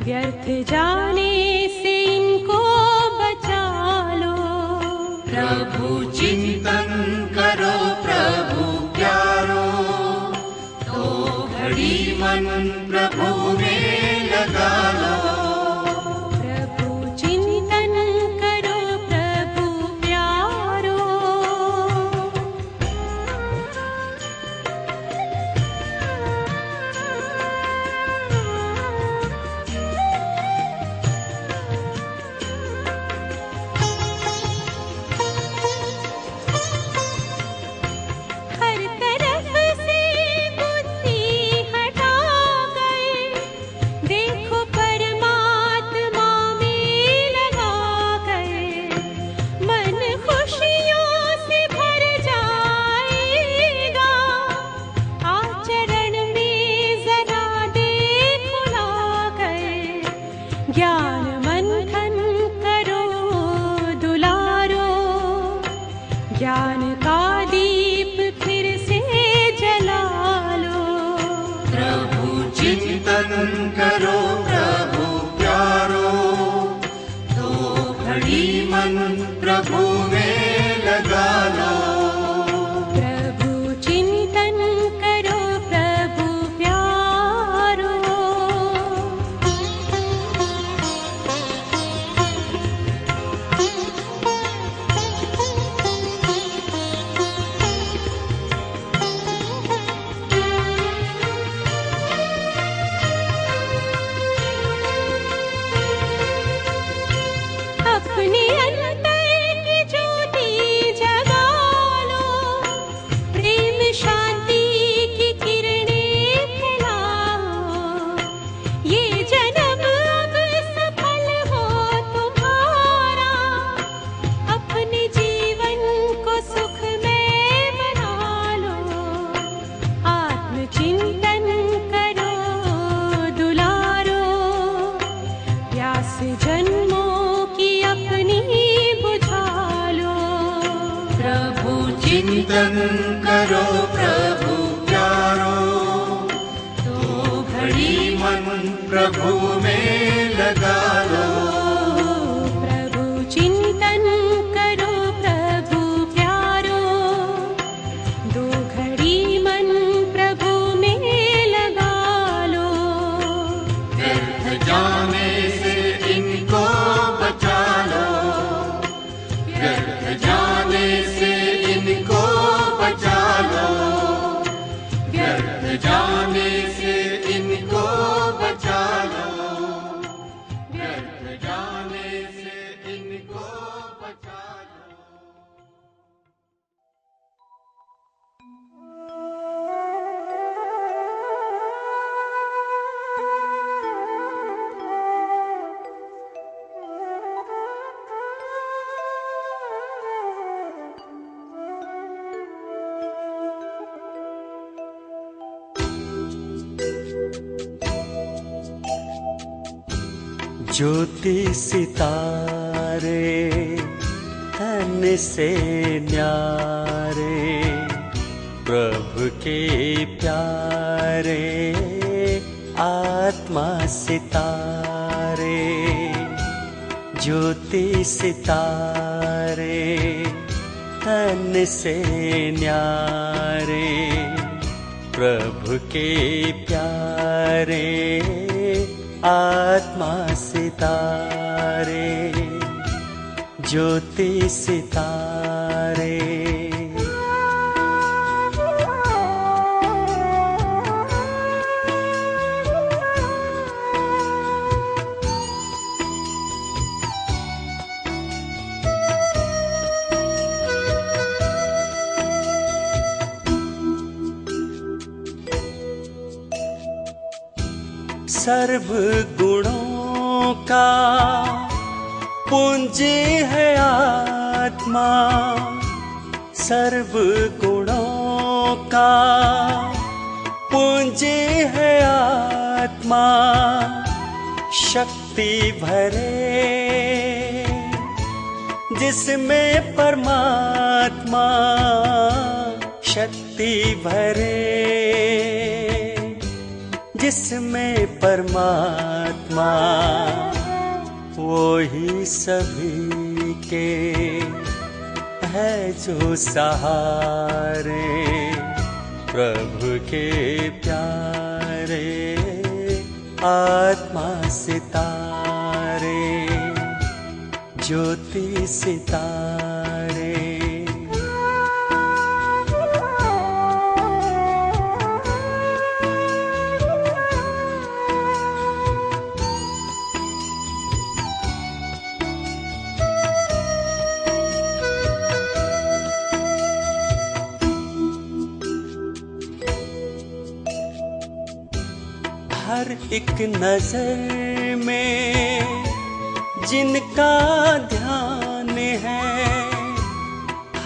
व्यर्थ जाने से इनको बचा लो। प्रभु चिंतन करो प्रभु प्यारो, तो घड़ी मन प्रभु में लगा लो। प्रभु चिंतन करो प्रभु प्यारो। हर तरफ से बुद्धि हटा गए, देखो परमात्मा में लगा गए। मन खुशियों से भर जाएगा, आचरण में जरा देखो ला गए। ज्ञान मंथन करो दुलारो, ज्ञान का दीप फिर से जला लो। प्रभु चिंतन करो प्रभु प्यारो, तो घड़ी मन प्रभु में लगा लो। प्रभु चिंतन करो प्रभु प्यारो। अपने अंतर की ज्योति जगा लो, प्रेम शांति की किरणें फैलाओ। ये जन्म अब सफल हो तुम्हारा, अपने जीवन को सुखमय बना लो। आत्मचिंतन करो दुलारो, प्यास जन्मों की अपनी बुझा लो। प्रभु चिंतन करो प्रभु प्यारो, तो घड़ी मन प्रभु में लगा लो। प्रभु चिंतन करो प्रभु प्यारो, दो घड़ी मन प्रभु में लगा लो। व्यर्थ जाने से इनको बचा लो, व्यर्थ जाने से इनको बचा लो, व्यर्थ जाने से इनको बचा लो, व्यर्थ जाने से इनको बचा लो। ज्योति सितारे तन से न्यारे, प्रभु के प्यारे आत्मा सितारे। ज्योति सितारे तन से न्यारे, प्रभु के प्यारे आत्मा सितारे। ज्योति सितारे। सर्व गुणों का पुंज है आत्मा, सर्व गुणों का पुंज है आत्मा। शक्ति भरे जिसमें परमात्मा, शक्ति भरे जिसमें परमात्मा वो ही सभी के है जो सहारे प्रभु के प्यारे आत्मा सितारे ज्योति सितारे। हर एक नजर में जिनका ध्यान है,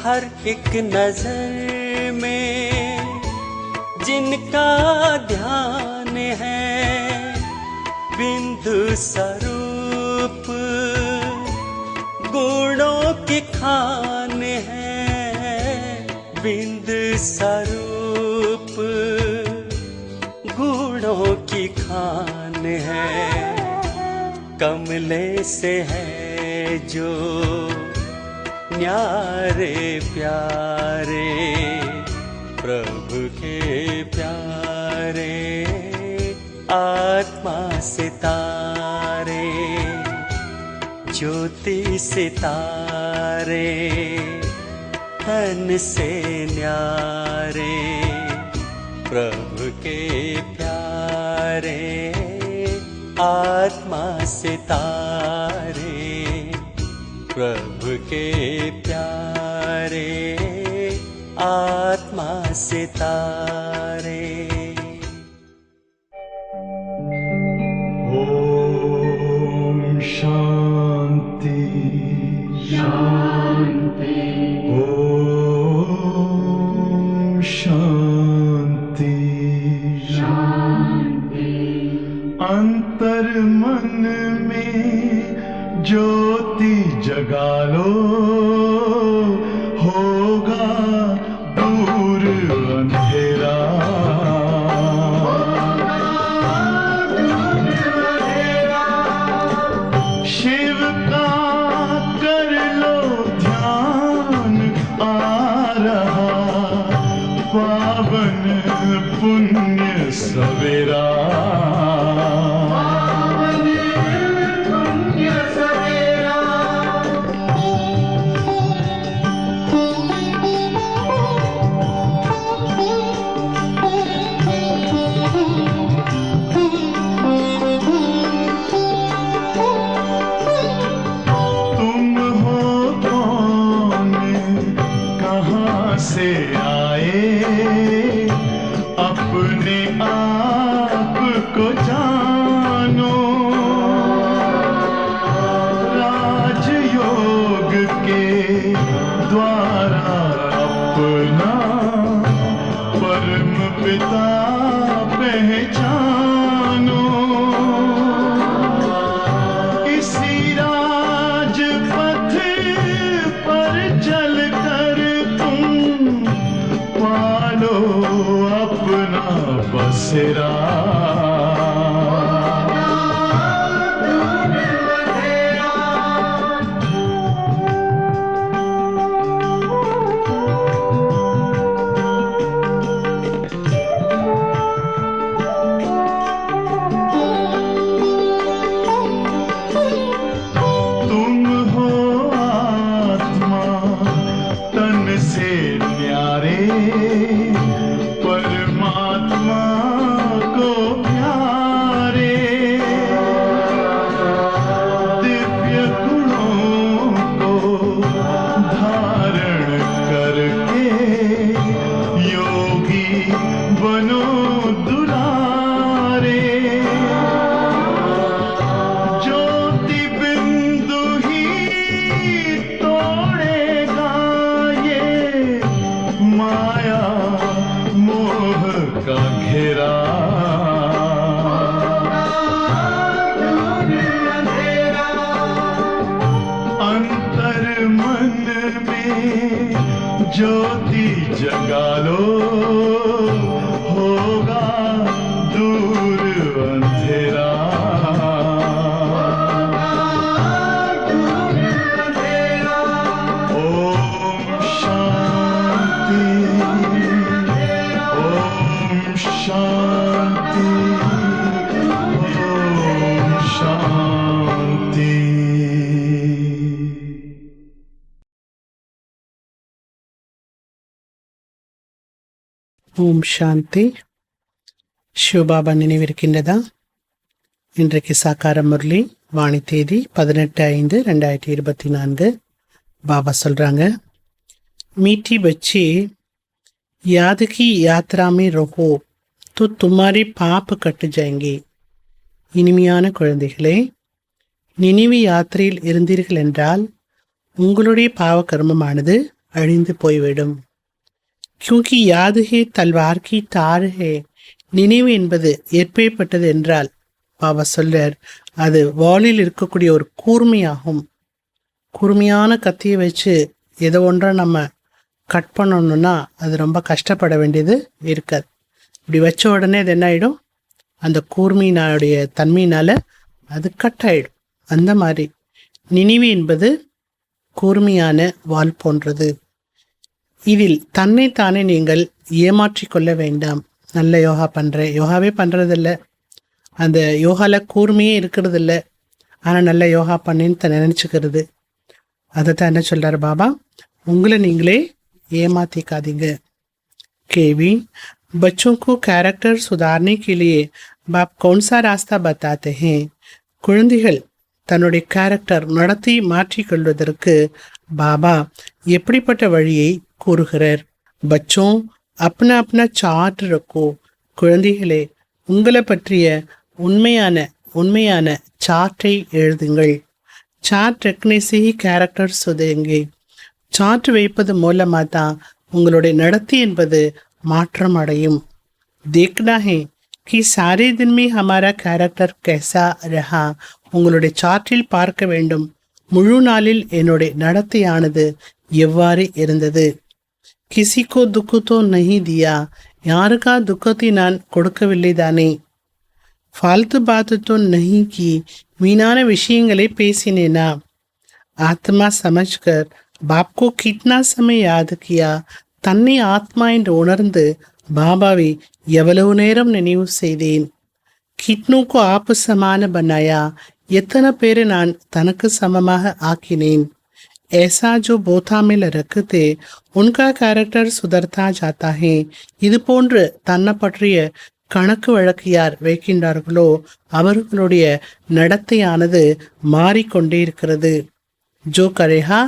हर एक नजर में जिनका ध्यान है, बिंदु स्वरूप गुणों की खान है, बिंदु स्वरूप गुणों की खान है। कमले से है जो न्यारे प्यारे प्रभु के प्यारे आत्मा सितारे ज्योति सितारे धन से न्यारे प्रभु के प्यारे आत्मा सितारे प्रभु के प्यारे आत्मा सितारे। ओम शांति शांति ओम शांति शांति। अंतर मन में ज्योति जगा लो होगा दूर अंधेरा। शिव का कर लो ध्यान आ रहा पावन पुण्य सवेरा। से आए अपने आप को जानो। राजयोग के द्वारा अपना परम पिता पहचानो। इसी राजपथ पर चलकर पालो अपना बसेरा। तुम हो आत्मा तन से न्यारे परमात्मा को प्यारे। दिव्य गुणों को धारण करके योगी बनो दुलारे। ज्योति बिंदु ही तोड़ेगा ये माया मोह का घेरा। अंतर मन में ज्योति जगा लो होगा दूर ஓம் சாந்தி. சிவபாபா நினைவிருக்கின்றதா? இன்றைக்கு சாக்கார முரளி வாணி தேதி 18/5/2024. பாபா சொல்றாங்க, மீठी बच्चे याद की यात्रा में रहो तो तुम्हारे पाप कट जाएंगे. இனிமையான குழந்தைகளே, நினைவு யாத்திரையில் இருந்தீர்கள் என்றால் உங்களுடைய பாவ கர்மமானது அழிந்து போய்விடும். क्योंकि याद है तलवार की तार है. நினைவு என்பது ஏற்பேற்பட்டது என்றால் பாபா சொல்றார், அது வாளில் இருக்கக்கூடிய ஒரு கூர்மையாகும். கூர்மையான கத்தியை வச்சு எதை ஒன்றா நம்ம கட் பண்ணணும்னா அது ரொம்ப கஷ்டப்பட வேண்டியது இருக்காது. இப்படி வச்ச உடனே அது என்ன ஆகிடும், அந்த கூர்மையினுடைய தன்மையினால் அது கட் ஆகிடும். அந்த மாதிரி நினைவு என்பது கூர்மையான வாள் போன்றது. இதில் தன்னைத்தானே நீங்கள் ஏமாற்றிக்கொள்ள வேண்டாம். நல்ல யோகா பண்ணுறேன், யோகாவே பண்ணுறதில்ல, அந்த யோகாவில் கூர்மையே இருக்கிறது இல்லை, ஆனால் நல்ல யோகா பண்ணேன்னு நினச்சிக்கிறது. அதை தான் என்ன சொல்கிறார் பாபா, உங்களை நீங்களே ஏமாற்றிக்காதீங்க. கேவி बच्चों को कैरेक्टर सुधारने के लिए बाप कौन सा रास्ता बताते हैं. குழந்தைகள் தன்னுடைய கேரக்டர் நடத்தி மாற்றிக்கொள்வதற்கு பாபா எப்படிப்பட்ட வழியை கூறுகிறார். பச்சோ अपना अपना சார்ட் ரக்கோ. குழந்தைகளே, உங்களை பற்றிய உண்மையான சார்ட்டை எழுதுங்கள். சார்ட் ரக்னே से ही कैरेक्टर सुधरेंगे. சார்ட் வைப்பது மூலமாக தான் உங்களுடைய நடத்தி என்பது மாற்றம் அடையும். देखना है कि सारे दिन में हमारा कैरेक्टर कैसा रहा. உங்களுடைய சார்ட்டில் பார்க்க வேண்டும், முழு நாளில் என்னுடைய நடத்தையானது எவ்வாறு இருந்தது. किसी को दुख तो नहीं दिया. யாருக்கா துக்கத்தை நான் கொடுக்கவில்லை தானே. फालतू बात तो नहीं की. வீணான விஷயங்களை பேசினேனா. ஆத்மா समझकर बाप को कितना समय याद किया. தன்னை ஆத்மா என்று உணர்ந்து பாபாவை எவ்வளவு நேரம் நினைவு செய்தேன். கிட்னுக்கு ஆப்பு சமான பனாயா. எத்தனை பேரை நான் தனக்கு சமமாக ஆக்கினேன். ऐसा जो बोथा में रखते उनका कैरेक्टर सुधरता जाता है. இது போன்று தன்னை பற்றிய கணக்கு வழக்கு யார் வைக்கின்றார்களோ அவர்களுடைய நடத்தையானது மாறிக்கொண்டே இருக்கிறது. ஜோ கரேஹா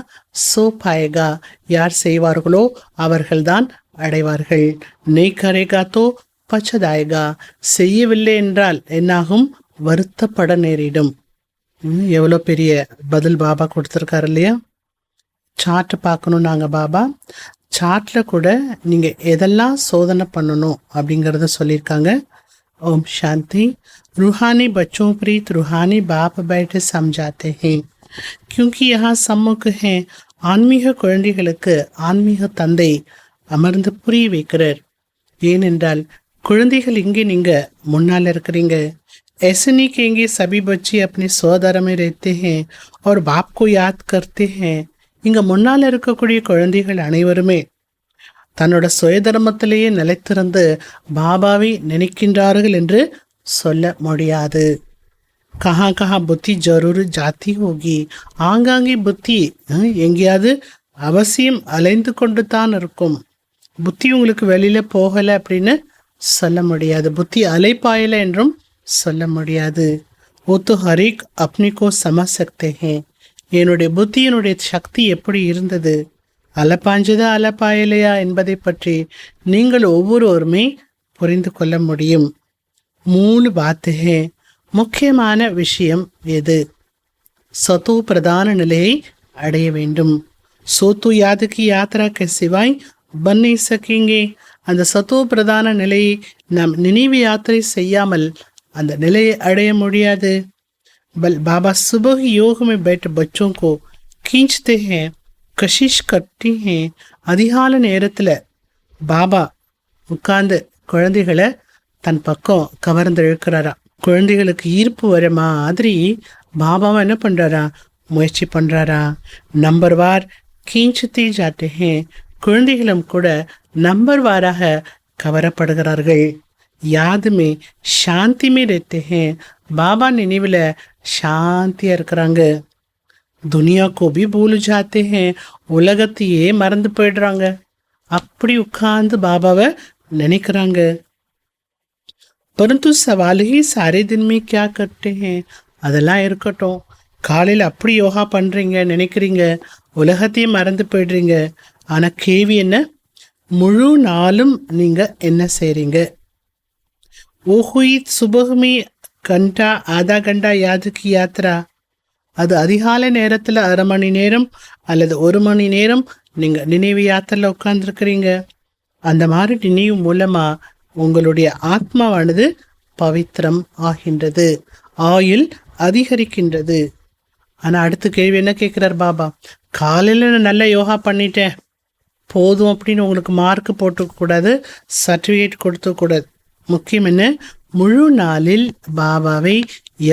சோ பாயேகா. யார் செய்வார்களோ அவர்கள்தான் அடைவார்கள். நெய் கரேகா தோ பச்சதாயகா. செய்யவில்லை என்றால் என்னாகும், வருத்தப்பட நேரிடும். எவ்வளோ பெரிய பதில் பாபா கொடுத்துருக்காரு இல்லையா. சார்ட் பார்க்கணும் நாங்கள் பாபா, சார்ட்டில் கூட நீங்கள் எதெல்லாம் சோதனை பண்ணணும் அப்படிங்கிறத சொல்லியிருக்காங்க. ஓம் சாந்தி. रूहानी बच्चों प्रीत रूहानी बाप बैठे समझाते हैं. क्योंकि यहाँ सम्मुख हैं. ஆன்மீக குழந்தைகளுக்கு ஆன்மீக தந்தை அமர்ந்து புரிய வைக்கிறார். ஏனென்றால் குழந்தைகள் இங்கே நீங்கள் முன்னால் இருக்கிறீங்க. ऐसे नहीं कहेंगे सभी बच्चे अपने स्वधर्म में रहते हैं और बाप को याद करते हैं. இங்கே முன்னால் இருக்கக்கூடிய குழந்தைகள் அனைவருமே தன்னோட சுயதர்மத்திலேயே நிலைத்திருந்து பாபாவை நினைக்கின்றார்கள் என்று சொல்ல முடியாது. கஹா கஹா புத்தி ஜரூர் ஜாத்தி ஹோகி. ஆங்காங்கே புத்தி எங்கேயாவது அவசியம் அலைந்து கொண்டு தான் இருக்கும். புத்தி உங்களுக்கு வெளியில் போகலை அப்படின்னு சொல்ல முடியாது. புத்தி அலைப்பாயலை என்றும் சொல்ல முடியாது. ஓ தோ ஹரேக் அப்னிக்கோ சமஜ் சக்தே ஹே. என்னுடைய புத்தியினுடைய சக்தி எப்படி இருந்தது, அலப்பாஞ்சதா அலப்பாயலையா என்பதை பற்றி நீங்கள் ஒவ்வொருவருமே புரிந்து கொள்ள முடியும். மூணு பாத்துகே. முக்கியமான விஷயம் எது? சத்தோ பிரதான நிலையை அடைய வேண்டும். சோத்து யாதுக்கு யாத்திராக்கு சிவாய் பண்ணி சக்கிங்கே. அந்த சத்தோ பிரதான நிலையை நாம் நினைவு யாத்திரை செய்யாமல் அந்த நிலையை அடைய முடியாது. बाबा सुबह योग में बैठे बच्चों को खींचते हैं, कशिश करती हैं. அதிகால நேரத்தில் பாபா உட்கார்ந்து குழந்தைகளை தன் பக்கம் கவர்ந்து இழுக்கிறாரா. குழந்தைகளுக்கு ஈர்ப்பு வர மாதிரி பாபாவை என்ன பண்ணுறாரா, முயற்சி பண்ணுறாரா. நம்பர் வார் கீஞ்சுத்தே ஜாத்தே ஹே. குழந்தைகளும் கூட நம்பர் வாராக கவரப்படுகிறார்கள். யாதுமே சாந்திமே रहते हैं. பாபா நினைவில் சாந்தியாக இருக்கிறாங்க. துனியா கோபி பூலு ஜாத்தே ஹே. உலகத்தையே மறந்து போயிடுறாங்க. அப்படி உட்கார்ந்து பாபாவை நினைக்கிறாங்க. परंतु सवाल ही सारे दिन में क्या करते हैं? அதெல்லாம் இருக்கட்டும். காலையில் அப்படி யோகா பண்ணுறீங்க, நினைக்கிறீங்க, உலகத்தையும் மறந்து போய்டுறீங்க. ஆனால் கேள்வி என்ன? முழு நாளும் நீங்கள் என்ன செய்கிறீங்க? ஓஹுய் சுபகுமி கண்டா ஆதா கண்டா யாதுக்கு யாத்திரா. அது அதிகாலை நேரத்தில் 1/2 மணி நேரம் அல்லது 1 மணி நேரம் நீங்கள் நினைவு யாத்திரையில் உட்கார்ந்துருக்கிறீங்க. அந்த மாதிரி நினைவு மூலமாக உங்களுடைய ஆத்மாவானது பவித்திரம் ஆகின்றது, ஆயுள் அதிகரிக்கின்றது. ஆனால் அடுத்த கேள்வி என்ன கேட்குறார் பாபா? காலையில் நான் நல்ல யோகா பண்ணிட்டேன் போதும் அப்படின்னு உங்களுக்கு மார்க் போட்டுக்கூடாது, சர்டிஃபிகேட் கொடுத்துக்கூடாது. முக்கியம் என்ன? முழு நாளில் பாபாவை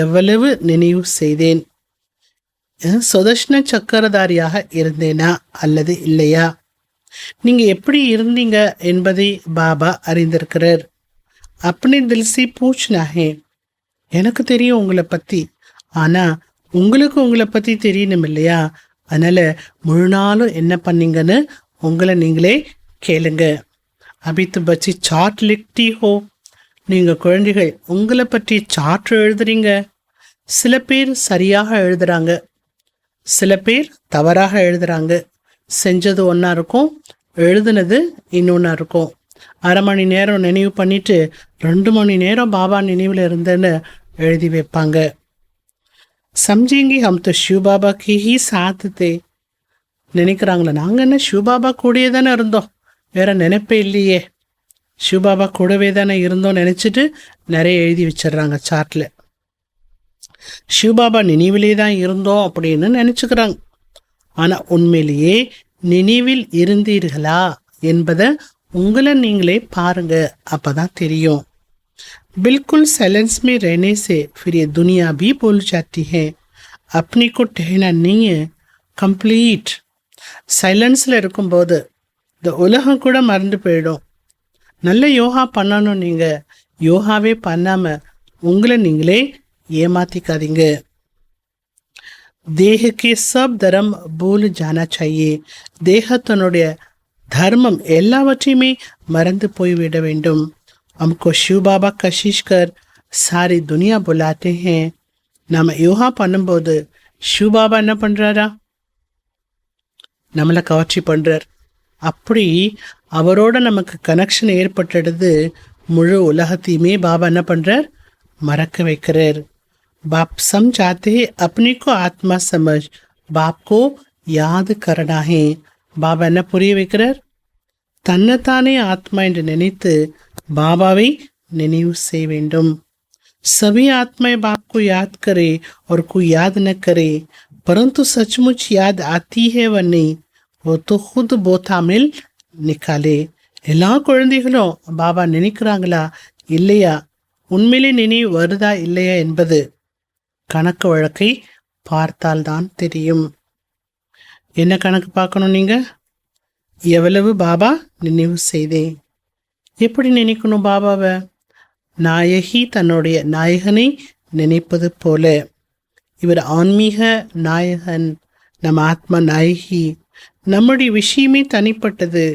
எவ்வளவு நினைவு செய்தேன், சுதர்ஷன சக்கரதாரியாக இருந்தேனா அல்லது இல்லையா, நீங்கள் எப்படி இருந்தீங்க என்பதை பாபா அறிந்திருக்கிறார். அப்படி தில்சி பூச்னாஹே. எனக்கு தெரியும் உங்களை பற்றி, ஆனால் உங்களுக்கு உங்களை பற்றி தெரியணும் இல்லையா? அதனால் முழு நாளும் என்ன பண்ணீங்கன்னு உங்களை நீங்களே கேளுங்க. அபித்து பச்சி சார்ட் லிக்டி ஹோ. நீங்கள் குழந்தைகள் உங்களை பற்றி சார்ட் எழுதுறீங்க. சில பேர் சரியாக எழுதுகிறாங்க, சில பேர் தவறாக எழுதுகிறாங்க. செஞ்சது ஒன்றா இருக்கும், எழுதுனது இன்னொன்றா இருக்கும். 1/2 மணி நேரம் நினைவு பண்ணிட்டு 2 மணி நேரம் பாபா நினைவில் இருந்தேன்னு எழுதி வைப்பாங்க. சம்ஜிங்கி ஹம் தோ ஷிவ் பாபா கி ஹி சாத்தே. நினைக்கிறாங்களே, நாங்கள் என்ன ஷிவ் பாபா கூடயே தானே இருந்தோம், வேற நினைப்பே இல்லையே, ஷிவ் பாபா கூடவே தானே இருந்தோம் நினச்சிட்டு நிறைய எழுதி வச்சிடுறாங்க சார்ட்டில். ஷிவ் பாபா நினைவிலே தான் இருந்தோம் அப்படின்னு நினச்சிக்கிறாங்க. ஆனால் உண்மையிலேயே நினைவில் இருந்தீர்களா என்பதை உங்களை நீங்களே பாருங்க, அப்பதான் தெரியும். बिल्कुल साइलेंस में रहने से फिर ये दुनिया भी भूल जाती है, अपनी को ठहना नहीं है. कंप्लीट சைலன்ஸில் இருக்கும்போது இந்த உலகம் கூட மறந்து போயிடும். நல்ல யோகா பண்ணணும். நீங்கள் யோகாவே பண்ணாமல் உங்களை நீங்களே ஏமாத்திக்காதீங்க. தேகக்கே சப் தரம் பூல் ஜானா சாயே. தேகத்தினுடைய தர்மம் எல்லாவற்றையுமே மறந்து போய்விட வேண்டும். हमको शिव बाबा कशिश कर सारी दुनिया बुलाते हैं. நம்ம யோகா பண்ணும்போது ஷிவ் பாபா என்ன பண்ணுறாரா? நம்மளை கவர்ச்சி பண்ணுறார். அப்படி அவரோட நமக்கு கனெக்ஷன் ஏற்பட்டுடுது. முழு உலகத்தையுமே பாபா என்ன பண்ணுறார்? மறக்க வைக்கிறார். बाप समझाते हैं अपने को आत्मा समझ, बाप को याद करना है. பாபா என்ன புரிய வைக்கிறார்? தன்னைத்தானே ஆத்மா என்று நினைத்து பாபாவை நினைவு செய்ய வேண்டும். सभी आत्माएं बाप को याद करे और कोई याद न करे, परंतु सचमुच याद आती है व नहीं, वो तो खुद बोथा मिल निकाले. எல்லா குழந்தைகளும் பாபா நினைக்கிறாங்களா இல்லையா, உண்மையிலே நினைவு வருதா இல்லையா என்பது கணக்கு வழக்கை பார்த்தால்தான் தெரியும். என்ன கணக்கு பார்க்கணும்? நீங்கள் எவ்வளவு பாபா நினைவு செய்தேன். எப்படி நினைக்கணும் பாபாவை? நாயகி தன்னுடைய நாயகனை நினைப்பது போல. இவர் ஆன்மீக நாயகன், நம்ம ஆத்மா நாயகி. நம்முடைய விஷயமே தனிப்பட்டது,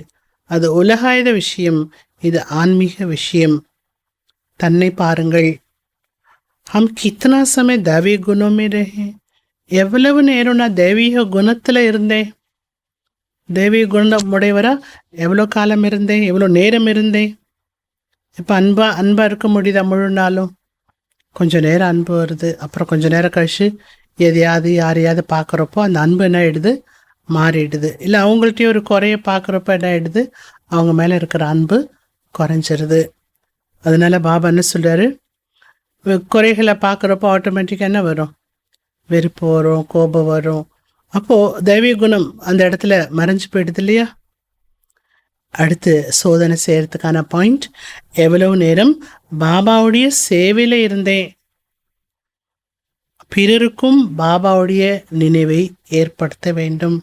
அது உலகாயுத விஷயம், இது ஆன்மீக விஷயம். தன்னை பாருங்கள். ஹம் கித்தனா சமய தேவி குணமே ரஹே. எவ்வளவு நேரம் நான் தெய்வீக குணத்தில் இருந்தேன், தெய்வீக குணம் உடையவரா எவ்வளோ காலம் இருந்தேன், எவ்வளோ நேரம் இருந்தேன். இப்போ அன்பாக இருக்க முடியுதா? முழு நாளும் கொஞ்சம் நேரம் அன்பு வருது, அப்புறம் கொஞ்சம் நேரம் கழிச்சு எதையாவது யாரையாவது பார்க்குறப்போ அந்த அன்பு என்ன ஆகிடுது? மாறிடுது. இல்லை அவங்கள்ட்டையும் ஒரு குறைய பார்க்குறப்ப என்ன ஆகிடுது? அவங்க மேலே இருக்கிற அன்பு குறைஞ்சிருது. அதனால பாபா என்ன சொல்கிறாரு? குறைகளை பார்க்குறப்போ ஆட்டோமேட்டிக்காக என்ன வரும்? வெறுப்பு வரும், கோபம் வரும். அப்போது தெய்வீக குணம் அந்த இடத்துல மறைஞ்சு போயிடுது இல்லையா? அடுத்து சோதனை செய்கிறதுக்கான பாயிண்ட், எவ்வளவு நேரம் பாபாவுடைய சேவையில் இருந்தேன். பிறருக்கும் பாபாவுடைய நினைவை ஏற்படுத்த வேண்டும்.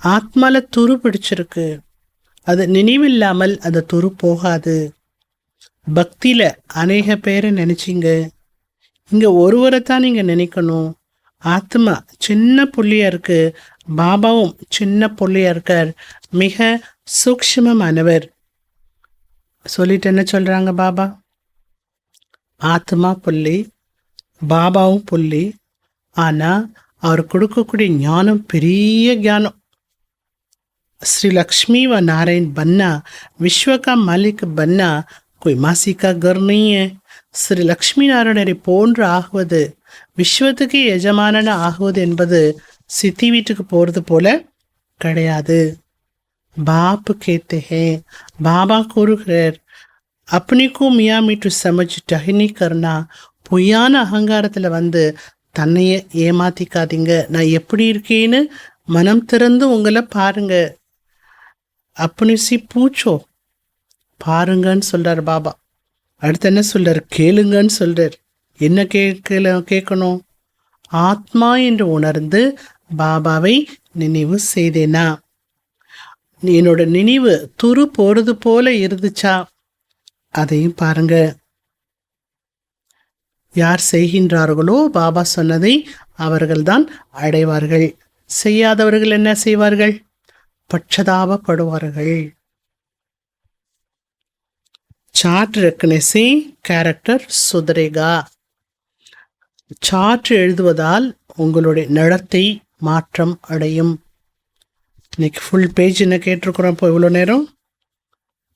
ஆத்மால துரு பிடிச்சிருக்கு, அது நினைவில்லாமல் அந்த துரு போகாது. பக்தியில் அநேக பேரை நினைச்சிங்க, இங்கே ஒருவரை தான் நீங்கள் நினைக்கணும். ஆத்மா சின்ன புள்ளியா இருக்கு, பாபாவும் சின்ன புள்ளியா இருக்கார், மிக சூக்ஷ்மமானவர். சொல்லிட்டு என்ன சொல்றாங்க பாபா? ஆத்மா புள்ளி, பாபாவும் புள்ளி. ஆனா அவர் கொடுக்கக்கூடிய ஞானம் பெரிய ஞானம். श्री लक्ष्मी व नारायण बनना, विश्व का मालिक बनना कोई मासी का घर नहीं है. ஸ்ரீ லக்ஷ்மி நாராயணரை போன்று ஆகுவது, விஸ்வத்துக்கு எஜமானன ஆகுவது என்பது சித்தி வீட்டுக்கு போகிறது போல கிடையாது. பாப் கேते हैं, பாபா கூறுகிறார், अपने மியா மீட்டு சமஜ் டஹினி கர்னா. பொய்யான அகங்காரத்தில் வந்து தன்னையே ஏமாத்திக்காதீங்க. நான் எப்படி இருக்கேன்னு மனம் திறந்து உங்களை பாருங்க. अपने से पूछो, பாருங்கன்னு சொல்றார் பாபா. அடுத்து என்ன சொல்றார்? கேளுங்கன்னு சொல்றார். என்ன கேட்கணும்? ஆத்மா என்று உணர்ந்து பாபாவை நினைவு செய்தேனா? என்னோட நினைவு துரு போறது போல இருந்துச்சா? அதையும் பாருங்க. யார் செய்கின்றார்களோ பாபா சொன்னதை அவர்கள்தான் அடைவார்கள். செய்யாதவர்கள் என்ன செய்வார்கள்? பட்சதாபப்படுவார்கள். चार्ट रखने से कैरेक्टर सुधरेगा. சார்ட் எழுதுவதால் உங்களுடைய நடத்தை மாற்றம் அடையும். இன்னைக்கு ஃபுல் பேஜ் என்ன கேட்டிருக்கிறோம்? இப்போ இவ்வளோ நேரம்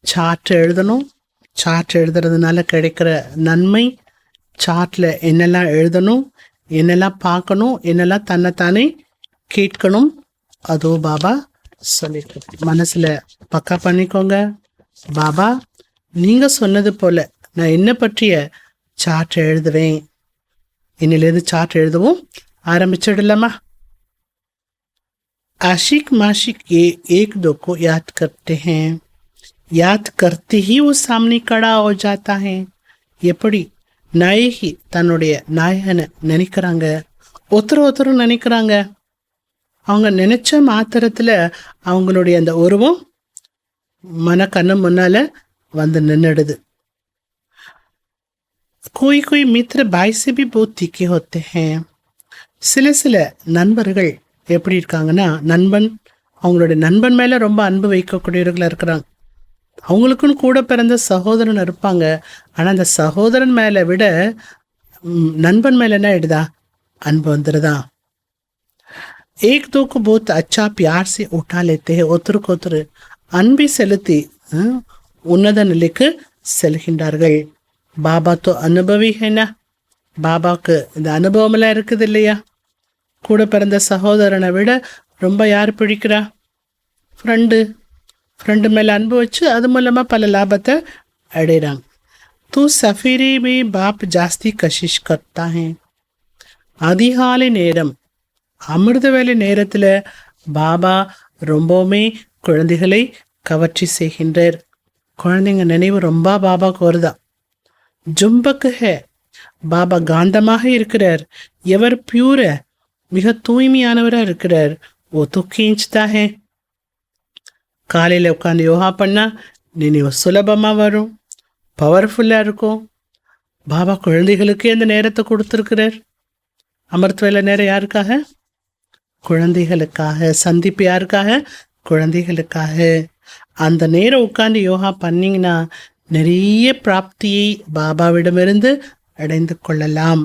சார்ட் எழுதணும். சார்ட் எழுதுறதுனால கிடைக்கிற நன்மை, சார்ட்டில் என்னெல்லாம் எழுதணும், என்னெல்லாம் பார்க்கணும், என்னெல்லாம் தன்னைத்தானே கேட்கணும், அதோ பாபா சொல்லிட்டு மனசில் பக்கா பண்ணிக்கோங்க. பாபா நீங்கள் சொன்னது போல் நான் என்ன பற்றிய சார்ட் எழுதுவேன். இன்னிலேருந்து சார்ட் எழுதவும் ஆரம்பிச்சிடலாமா? आशिक माशिक ये एक दो को याद करते हैं, याद करते ही वो सामने खड़ा हो जाता है. எப்படி நாயகி தன்னுடைய நாயகனை நினைக்கிறாங்க, ஒருத்தரும் நினைக்கிறாங்க. அவங்க நினைச்ச மாத்திரத்தில் அவங்களுடைய அந்த உருவம் மனக்கண்ணு முன்னால வந்து நின்றுடுது. कोई कोई मित्र भाई से भी बहुत तीखे होते हैं. சில நண்பர்கள் எப்படி இருக்காங்கன்னா, அவங்களுடைய நண்பன் மேலே ரொம்ப அன்பு வைக்கக்கூடியவர்களாக இருக்கிறாங்க. அவங்களுக்குன்னு கூட பிறந்த சகோதரன் இருப்பாங்க. ஆனால் அந்த சகோதரன் மேலே விட நண்பன் மேலே என்ன ஆயிடுதா? அன்பு வந்துடுதா. एक दो को बहुत अच्छा प्यार से उठा लेते हैं. ஒருத்தருக்கு ஒருத்தர் அன்பை செலுத்தி உன்னத நிலைக்கு செல்கின்றார்கள். பாபா தோ அனுபவி ஹேனா. பாபாவுக்கு இந்த அனுபவமெல்லாம் இருக்குது இல்லையா? கூட பிறந்த சகோதரனை விட ரொம்ப யார் பிடிக்கிறா? ஃப்ரெண்டு மேலே அன்பு வச்சு அது மூலமாக பல லாபத்தை அடைகிறாங்க. தூ சஃபீரி மே பாப் ஜாஸ்தி கஷிஷ் கர்த்தா ஹே. அதிகாலை நேரம், அமிர்த வேலை நேரத்தில் பாபா ரொம்பவுமே குழந்தைகளை கவர்ச்சி செய்கின்றார். குழந்தைங்க நினைவு ரொம்ப பாபாவுக்கு வருதா. ஜும்பக்கு ஹே, பாபா காந்தமாக இருக்கிறார். எவர் பியூர, மிக தூய்மையானவராக இருக்கிறார். ஓ துக்கிஞ்சுதா ஹே. காலையில் உட்காந்து யோகா பண்ணால் நினைவு சுலபமாக வரும், பவர்ஃபுல்லாக இருக்கும். பாபா குழந்தைகளுக்கே அந்த நேரத்தை கொடுத்துருக்கிறார். அமிர்த வேலை நேரம் யாருக்காக? குழந்தைகளுக்காக. சந்திப்பு யாருக்காக? குழந்தைகளுக்காக. அந்த நேரம் உட்காந்து யோகா பண்ணிங்கன்னா நிறைய பிராப்தியை பாபாவிடமிருந்து அடைந்து கொள்ளலாம்.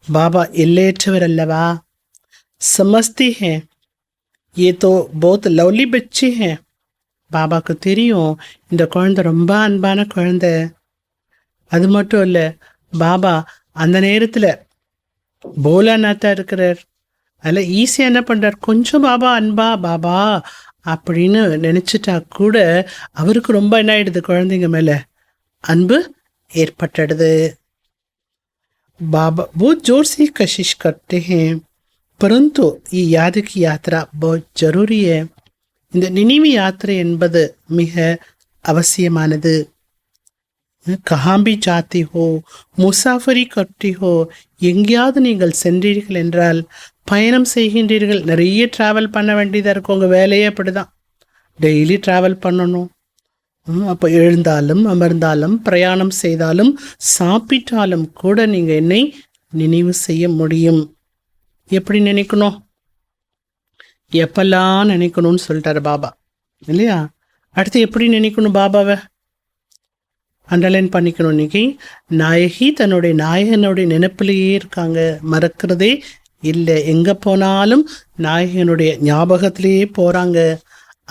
பாபா எல்லையற்றவர் அல்லவா? சமஸ்தி ஹே ये तो बहुत लवली बच्चे हैं. பாபாவுக்கு தெரியும் இந்த குழந்தை ரொம்ப அன்பான குழந்தை. அது மட்டும் இல்லை, பாபா அந்த நேரத்தில் போலாநாத்தா இருக்கிறார். அதில் ஈஸியாக என்ன பண்ணுறார்? கொஞ்சம் பாபா அன்பா பாபா அப்படின்னு நினச்சிட்டா கூட அவருக்கு ரொம்ப என்ன ஆயிடுது? குழந்தைங்க மேலே அன்பு ஏற்பட்டுடுது. बाबा बहुत जोर से कशिश करते हैं, परंतु ये याद की यात्रा बहुत जरूरी है. இந்த நினைவு யாத்திரை என்பது மிக அவசியமானது. கஹாம்பி ஜாத்தி ஹோ, முசாஃபரி கட்டி ஹோ, எங்கேயாவது நீங்கள் சென்றீர்கள் என்றால், பயணம் செய்கின்றீர்கள், நிறைய ட்ராவல் பண்ண வேண்டியதாக இருக்கும். உங்கள் வேலையே அப்படி தான், டெய்லி ட்ராவல் பண்ணணும். அப்போ எழுந்தாலும் அமர்ந்தாலும் பிரயாணம் செய்தாலும் சாப்பிட்டாலும் கூட நீங்கள் என்னை நினைவு செய்ய முடியும். எப்படி நினைக்கணும்? எப்பெல்லாம் நினைக்கணும்னு சொல்லிட்டாரு பாபா இல்லையா? அடுத்து எப்படி நினைக்கணும் பாபாவை? அண்டர்லைன் பண்ணிக்கணும். இன்னைக்கு நாயகி தன்னுடைய நாயகனுடைய நினைப்பிலேயே இருக்காங்க, மறக்கிறதே இல்லை. எங்கே போனாலும் நாயகனுடைய ஞாபகத்திலேயே போகிறாங்க.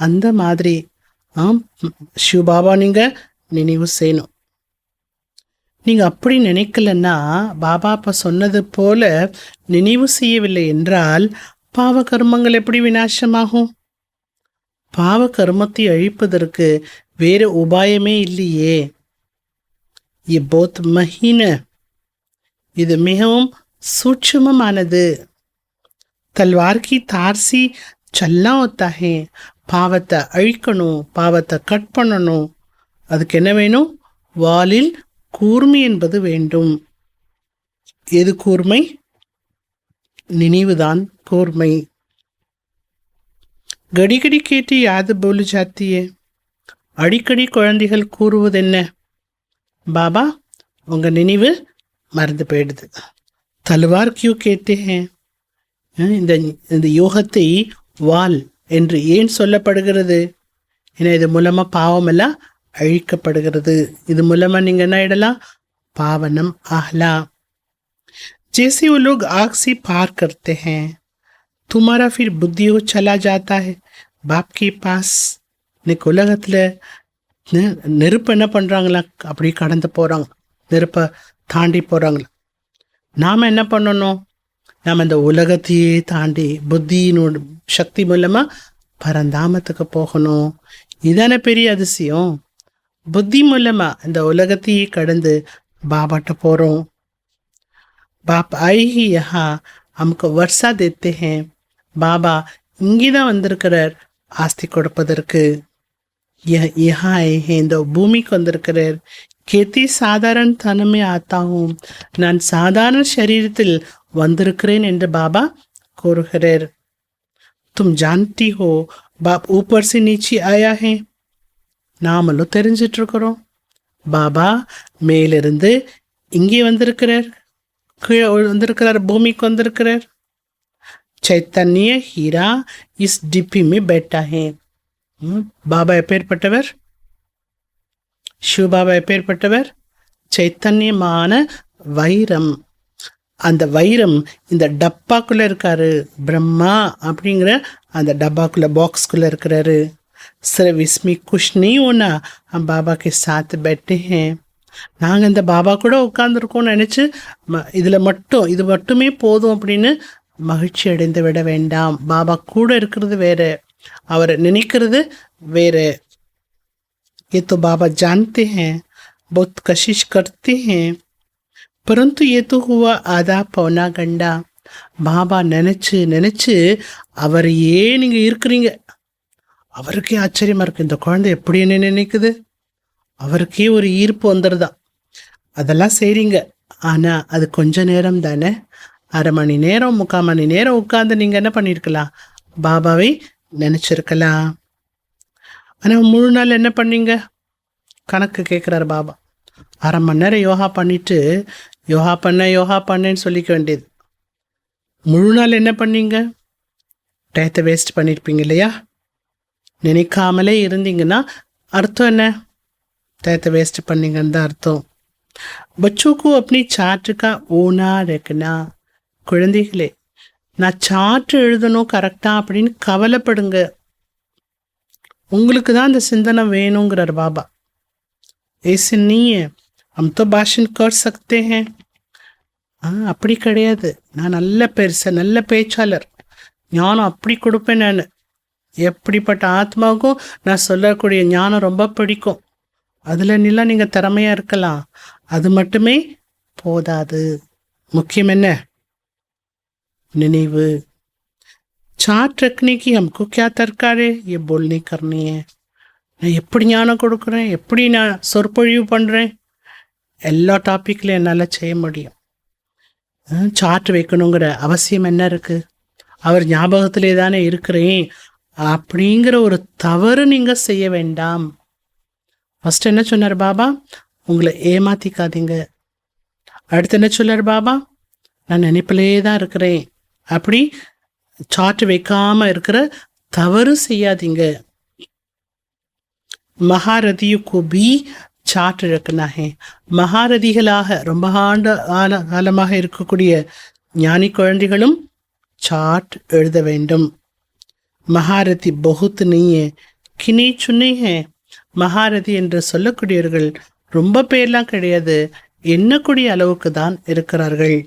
அந்த மாதிரி சிவபாபா நீங்கள் நினைவு செய்யணும். நீங்கள் அப்படி நினைக்கலன்னா, பாபா அப்போ சொன்னது போல நினைவு செய்யவில்லை என்றால் பாவ கர்மங்கள் எப்படி விநாசமாகும்? பாவ கர்மத்தை அழிப்பதற்கு வேறு உபாயமே இல்லையே. போத் மஹீன, இது மிகவும் சூட்சுமமானது. தல்வார் கி தார்சி சல்லா होता है. பாவத்தை அழிக்கணும், பாவத்தை கட் பண்ணணும். அதுக்கு என்ன வேணும்? வாலில் கூர்மை என்பது வேண்டும். எது கூர்மை? நினைவுதான் கூர்மை. கடிகடி கேட்டு யாது போலு ஜாத்தியே. அடிக்கடி குழந்தைகள் கூறுவது என்ன? பாபா உங்க நினைவு மறந்து போயிடுது. தல்வார் கியூ கேட்டே. இந்த யோகத்தை வால் என்று ஏன் சொல்லப்படுகிறது? ஏன்னா இது மூலமா பாவமெல்லாம் அழிக்கப்படுகிறது. இது மூலமா நீங்க என்ன ஆயிடலாம்? பாவனம் ஆகலாம். जैसे वो लोग आग से पार करते हैं, तुम्हारा फिर बुद्धि हो चला जाता है बाप के पास. இன்னைக்கு உலகத்தில் நெருப்பு என்ன பண்ணுறாங்களா? அப்படி கடந்து போகிறாங்க, நெருப்பை தாண்டி போகிறாங்களா. நாம் என்ன பண்ணணும்? நாம் இந்த உலகத்தையே தாண்டி புத்தியினோட சக்தி மூலமாக பரந்தாமத்துக்கு போகணும். இதான பெரிய அதிசயம். புத்தி மூலமாக இந்த உலகத்தையே கடந்து பாபாட்ட போகிறோம். बाप आई ही यहाँ हमको वर्षा देते हैं. பாபா இங்கே தான் வந்திருக்கிறார் ஆஸ்தி கொடுப்பதற்கு. यहाँ आए हैं, இந்த பூமிக்கு வந்திருக்கிறார். கேத்தி சாதாரண தனமே ஆத்தாகும், நான் சாதாரண சரீரத்தில் வந்திருக்கிறேன் என்று பாபா கூறுகிறார். तुम जानती हो बाप ऊपर से नीचे आया है. நாமளும் தெரிஞ்சிட்டு இருக்கிறோம். பாபா மேலிருந்து இங்கே வந்திருக்கிறார், கீழே வந்திருக்கிறார், பூமிக்கு வந்திருக்கிறார். चैतन्य हीरा इस डिब्बी में बैठा है. பாபா எப்பேற்பட்டவர்? சிவ பாபா எப்பேற்பட்டவர்? சைத்தன்யமான வைரம். அந்த வைரம் இந்த டப்பாக்குள்ள இருக்காரு. பிரம்மா அப்படிங்கிற அந்த டப்பாக்குள்ள பாக்ஸ்குள்ள இருக்கிறாரு. सिर्फ इसमें कुछ नहीं होना, हम बाबा के साथ बैठे हैं. நாங்கள் இந்த பாபா கூட உட்காந்துருக்கோம்னு நினச்சி இதில் மட்டும் இது மட்டுமே போதும் அப்படின்னு மகிழ்ச்சி அடைந்து விட வேண்டாம். பாபா கூட இருக்கிறது வேறு, அவரை நினைக்கிறது வேறு. ये तो बाबा जानते हैं, बहुत कोशिश करते हैं, परंतु ये तो हुआ आधा पौना घंटा. பாபா நினச்சி நினச்சி அவரையே நீங்கள் இருக்கிறீங்க. அவருக்கே ஆச்சரியமாக இருக்குது, இந்த குழந்தை எப்படி என்ன நினைக்குது. அவருக்கே ஒரு ஈர்ப்பு வந்துடுதான். அதெல்லாம் செய்கிறீங்க, ஆனால் அது கொஞ்ச நேரம் தானே. அரை மணி நேரம் 3/4 மணி நேரம் உட்காந்து நீங்கள் என்ன பண்ணியிருக்கலாம்? பாபாவை நினச்சிருக்கலாம். ஆனால் முழு நாள் என்ன பண்ணீங்க? கணக்கு கேட்குறாரு பாபா. அரை மணி நேரம் யோகா பண்ணிவிட்டு யோகா பண்ணேன்னு சொல்லிக்க வேண்டியது. முழு நாள் என்ன பண்ணீங்க? டயத்தை வேஸ்ட் பண்ணியிருப்பீங்க இல்லையா? நினைக்காமலே இருந்தீங்கன்னா அர்த்தம் என்ன? டயத்தை வேஸ்ட் பண்ணீங்கன்னு தான் அர்த்தம். बच्चों को अपनी चार्ट का ओना रखना. குழந்தைகளே, நான் சார்ட் எழுதணும் கரெக்டா அப்படின்னு கவலைப்படுங்க. உங்களுக்கு தான் அந்த சிந்தனை வேணுங்கிறார் பாபா. ऐसे नहीं है, हम तो भाषण कर सकते हैं. அப்படி கிடையாது. நான் நல்ல பேச்சாளர், ஞானம் அப்படி கொடுப்பேன். நான் எப்படிப்பட்ட ஆத்மாவுக்கும் நான் சொல்லக்கூடிய ஞானம் ரொம்ப பிடிக்கும். அதில் நிலாம் நீங்கள் திறமையாக இருக்கலாம், அது மட்டுமே போதாது. முக்கியம் என்ன? நினைவு. சார்ட் रखने की हमको क्या दरकार है, ये बोलने करनी है. நான் எப்படி ஞானம் கொடுக்குறேன், எப்படி நான் சொற்பொழிவு பண்ணுறேன், எல்லா டாப்பிக்லையும் என்னால் செய்ய முடியும். சார்ட் வைக்கணுங்கிற அவசியம் என்ன இருக்குது? அவர் ஞாபகத்திலே தானே இருக்கிறேன் அப்படிங்கிற ஒரு தவறு நீங்கள் செய்ய வேண்டாம். ஃபஸ்ட் என்ன சொன்னார் பாபா? உங்களை ஏமாத்திக்காதீங்க. அடுத்து என்ன சொன்னார் பாபா? நான் நினைப்பிலே தான் இருக்கிறேன் அப்படி சார்ட் வைக்காமல் இருக்கிற தவறு செய்யாதீங்க. महारथियों को भी சார்ட் रखना है. மகாரதிகளாக ரொம்ப காலமாக இருக்கக்கூடிய ஞானி குழந்தைகளும் சார்ட் எழுத வேண்டும். மகாரதி बहुत नहीं है, கினி சுனி है. மகாரதி என்று சொல்லக்கூடியவர்கள் ரொம்ப பேர்லாம் கிடையாது, எண்ணக்கூடிய அளவுக்கு தான் இருக்கிறார்கள்.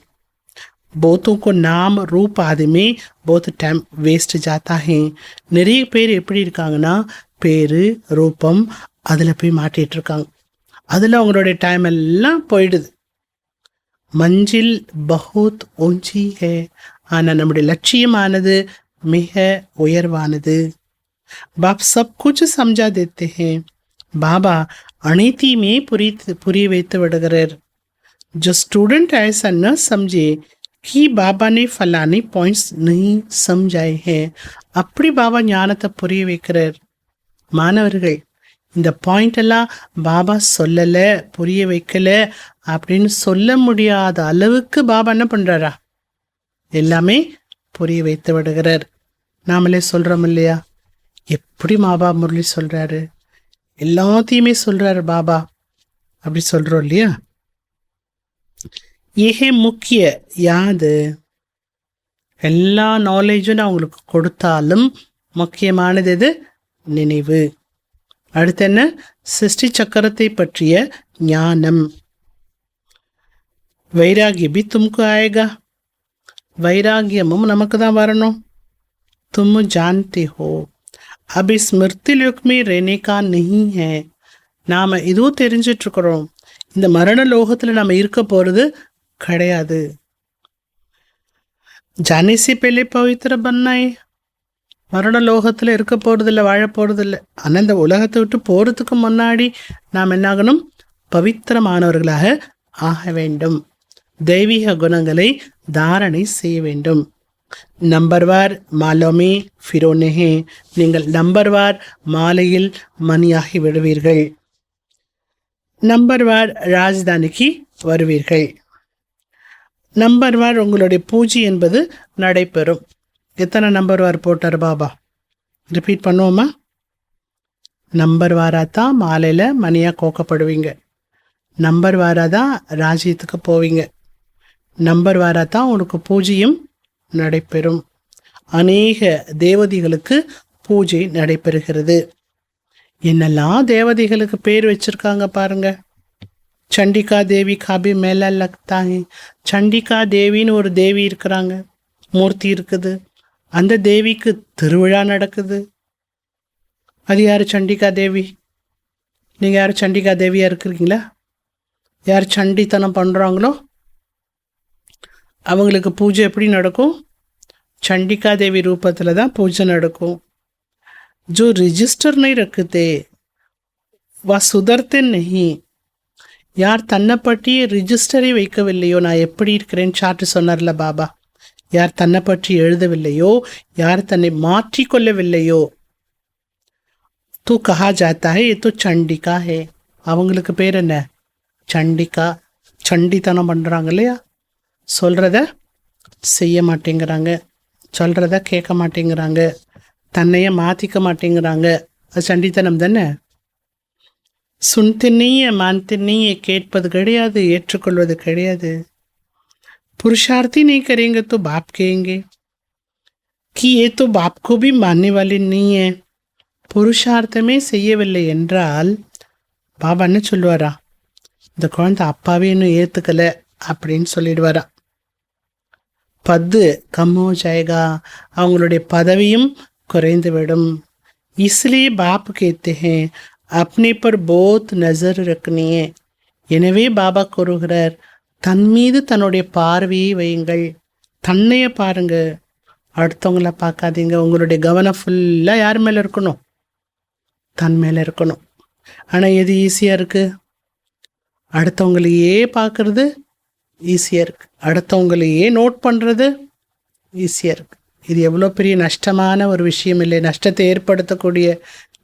बहुतों को नाम रूप आदि में बहुत टाइम वेस्ट जाता है. நிறைய பேர் எப்படி இருக்காங்கன்னா பேரு ரூபம் அதில் போய் மாட்டிகிட்டு இருக்காங்க, அதில் அவங்களுடைய டைம் எல்லாம் போயிடுது. மஞ்சில் பஹுத் ஊஞ்சி ஹே, ஆனால் நம்முடைய லட்சியமானது மிக உயர்வானது. பாப் சப் குछ समझा देते हैं. பாபா அனைத்தையுமே புரிய வைத்து விடுகிறார். जो स्टूडेंट ऐसा न समझे कि बाबा ने फलाने पॉइंट्स नहीं समझाए हैं, அப்படி பாபா ஞானத்தை புரிய வைக்கிறார். மாணவர்கள் இந்த பாயிண்ட் எல்லாம் பாபா சொல்லலை புரிய வைக்கல அப்படின்னு சொல்ல முடியாத அளவுக்கு பாபா என்ன பண்றாரா, எல்லாமே புரிய வைத்து விடுகிறார். நாமளே சொல்றோம் இல்லையா, எப்படி பாபா முரளி சொல்றாரு, எல்லாத்தையுமே சொல்றாரு பாபா, அப்படி சொல்றோம் இல்லையா. ஏஹே முக்கிய யாது, எல்லா நாலேஜும் நான் உங்களுக்கு கொடுத்தாலும் முக்கியமானது எது, நினைவு. அடுத்து என்ன, சிருஷ்டி சக்கரத்தை பற்றிய ஞானம். வைராகியம் भी तुमको आएगा, வைராகியமும் நமக்கு தான் வரணும். तुम जानते हो अब इस मृत्यु लोक में रहने का नहीं है. நாம் இதுவும் தெரிஞ்சிட்டு இருக்கிறோம், இந்த மரண லோகத்தில் நம்ம இருக்க போகிறது கிடையாது. जाने से पहले पवित्र बनना है. மரண லோகத்தில் இருக்க போகிறதில்ல, வாழ போகிறதில்ல. ஆனால் இந்த உலகத்தை விட்டு போகிறதுக்கு முன்னாடி நாம் என்னாகணும், பவித்திரமானவர்களாக ஆக வேண்டும். தெய்வீக குணங்களை தாரணை செய்ய வேண்டும். நம்பர்வார் மாலோமே ஃபிரோனே, நீங்கள் நம்பர்வார் மாலையில் மணியாகி விடுவீர்கள். நம்பர்வார் ராஜதானிக்கு வருவீர்கள். நம்பர்வார் உங்களுடைய பூஜை என்பது நடைபெறும். எத்தனை நம்பர்வார் போட்டார் பாபா, ரிப்பீட் பண்ணுவோமா. நம்பர் வாராதான் மாலையில் மணியாக கோக்கப்படுவீங்க, நம்பர் வாராதான் ராஜ்யத்துக்கு போவீங்க, நம்பர் வாராதான் உனக்கு பூஜையும் நடைபெறும். அநேக தேவதைகளுக்கு பூஜை நடைபெறுகிறது. என்னெல்லாம் தேவதைகளுக்கு பேர் வச்சிருக்காங்க பாருங்க. சண்டிகா தேவி காபி மேல லக்தாங்க. சண்டிகா தேவின்னு ஒரு தேவி இருக்கிறாங்க, மூர்த்தி இருக்குது. அந்த தேவிக்கு திருவிழா நடக்குது. அது யார், சண்டிகா தேவி. நீங்கள் யார் சண்டிகா தேவியாக இருக்கிறீங்களா? யார் சண்டித்தனம் பண்ணுறாங்களோ அவங்களுக்கு பூஜை எப்படி நடக்கும்? சண்டிகா தேவி ரூபத்தில் தான் பூஜை நடக்கும். जो रजिस्टर नहीं रखते वह सुधरते नहीं. யார் தன்னை பற்றி ரிஜிஸ்டரை வைக்கவில்லையோ, நான் எப்படி இருக்கிறேன்னு சார்ட்டு சொன்னார்ல பாபா, யார் தன்னை பற்றி எழுதவில்லையோ, யார் தன்னை மாற்றிக்கொள்ளவில்லையோ, தூ கஹா ஜாத்தா ஹே, தூ சண்டிகா ஹே. அவங்களுக்கு பேர் என்ன, சண்டிகா. சண்டித்தனம் பண்ணுறாங்க இல்லையா, சொல்கிறத செய்ய மாட்டேங்கிறாங்க, சொல்கிறத கேட்க மாட்டேங்கிறாங்க, தன்னையே மாற்றிக்க மாட்டேங்கிறாங்க. அது சண்டித்தனம் தானே. சுன்தின்னையே மான்தின்னையே, கேட்பது கிடையாது, ஏற்றுக்கொள்வது கிடையாது. पुरुषार्थी नहीं करेंगे तो बाप कहेंगे कि ये तो बाप को भी मानने वाले नहीं है. புருஷார்த்தமே செய்யவில்லை என்றால் பாபா என்ன சொல்லுவாரா, இந்த குழந்தை அப்பாவே இன்னும் ஏற்றுக்கலை அப்படின்னு சொல்லிடுவாரா. பது கம்மோ ஜாயகா, அவங்களுடைய பதவியும் குறைந்துவிடும். इसलिए बाप कहते हैं अपने पर बहुत नजर रखनी है. எனவே பாபா கூறுகிறார், தன் மீது தன்னுடைய பார்வையை வையுங்கள். தன்னைய பாருங்க, அடுத்தவங்கள பார்க்காதீங்க. உங்களுடைய கவனம் ஃபுல்லாக யார் மேலே இருக்கணும், தன் மேலே இருக்கணும். ஆனால் எது ஈஸியாக இருக்குது, அடுத்தவங்களையே பார்க்குறது ஈஸியாக இருக்குது, அடுத்தவங்களையே நோட் பண்ணுறது ஈஸியாக இருக்குது. இது எவ்வளோ பெரிய நஷ்டமான ஒரு விஷயம் இல்லை, நஷ்டத்தை ஏற்படுத்தக்கூடிய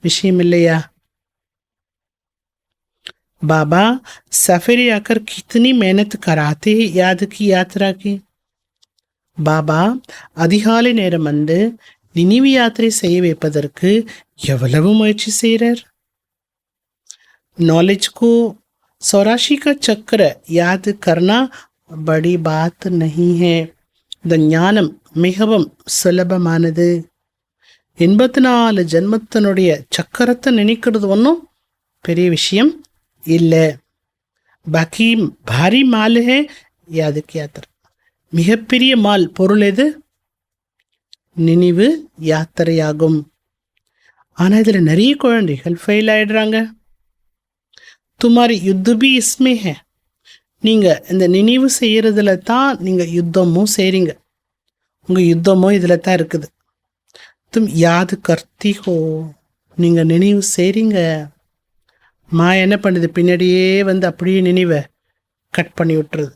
விஷயம் இல்லையா. बाबा सफेरे आकर कितनी मेहनत कराते हैं याद की यात्रा की. பாபா அதிகாலை நேரம் வந்து நினைவு யாத்திரை செய்ய வைப்பதற்கு எவ்வளவு முயற்சி செய்கிறார். नॉलेज को 84 का चक्र याद करना बड़ी बात नहीं है. இந்த ஞானம் மிகவும் சுலபமானது. 84 ஜென்மத்தினுடைய சக்கரத்தை நினைக்கிறது ஒன்றும் பெரிய விஷயம் இல்லை. பாக்கி பாரி மால் ஹே யாதுக்கு யாத்திரை. மிகப்பெரிய மால் பொருள் எது? நினைவு யாத்திரையாகும். ஆனால் இதில் நிறைய குழந்தைகள் ஃபெயில் ஆயிடுறாங்க. துமாரி யுத்த பி இஸ்மே ஹே. நீங்கள் இந்த நினைவு செய்கிறதுல தான் நீங்கள் யுத்தமும் செய்கிறீங்க. உங்கள் யுத்தமும் இதில் தான் இருக்குது. தும் யாது கர்த்தி ஹோ. நீங்கள் நினைவு செய்கிறீங்க. என்ன பண்ணுது? பின்னாடியே வந்து அப்படியே நினைவை கட் பண்ணி விட்டுருது.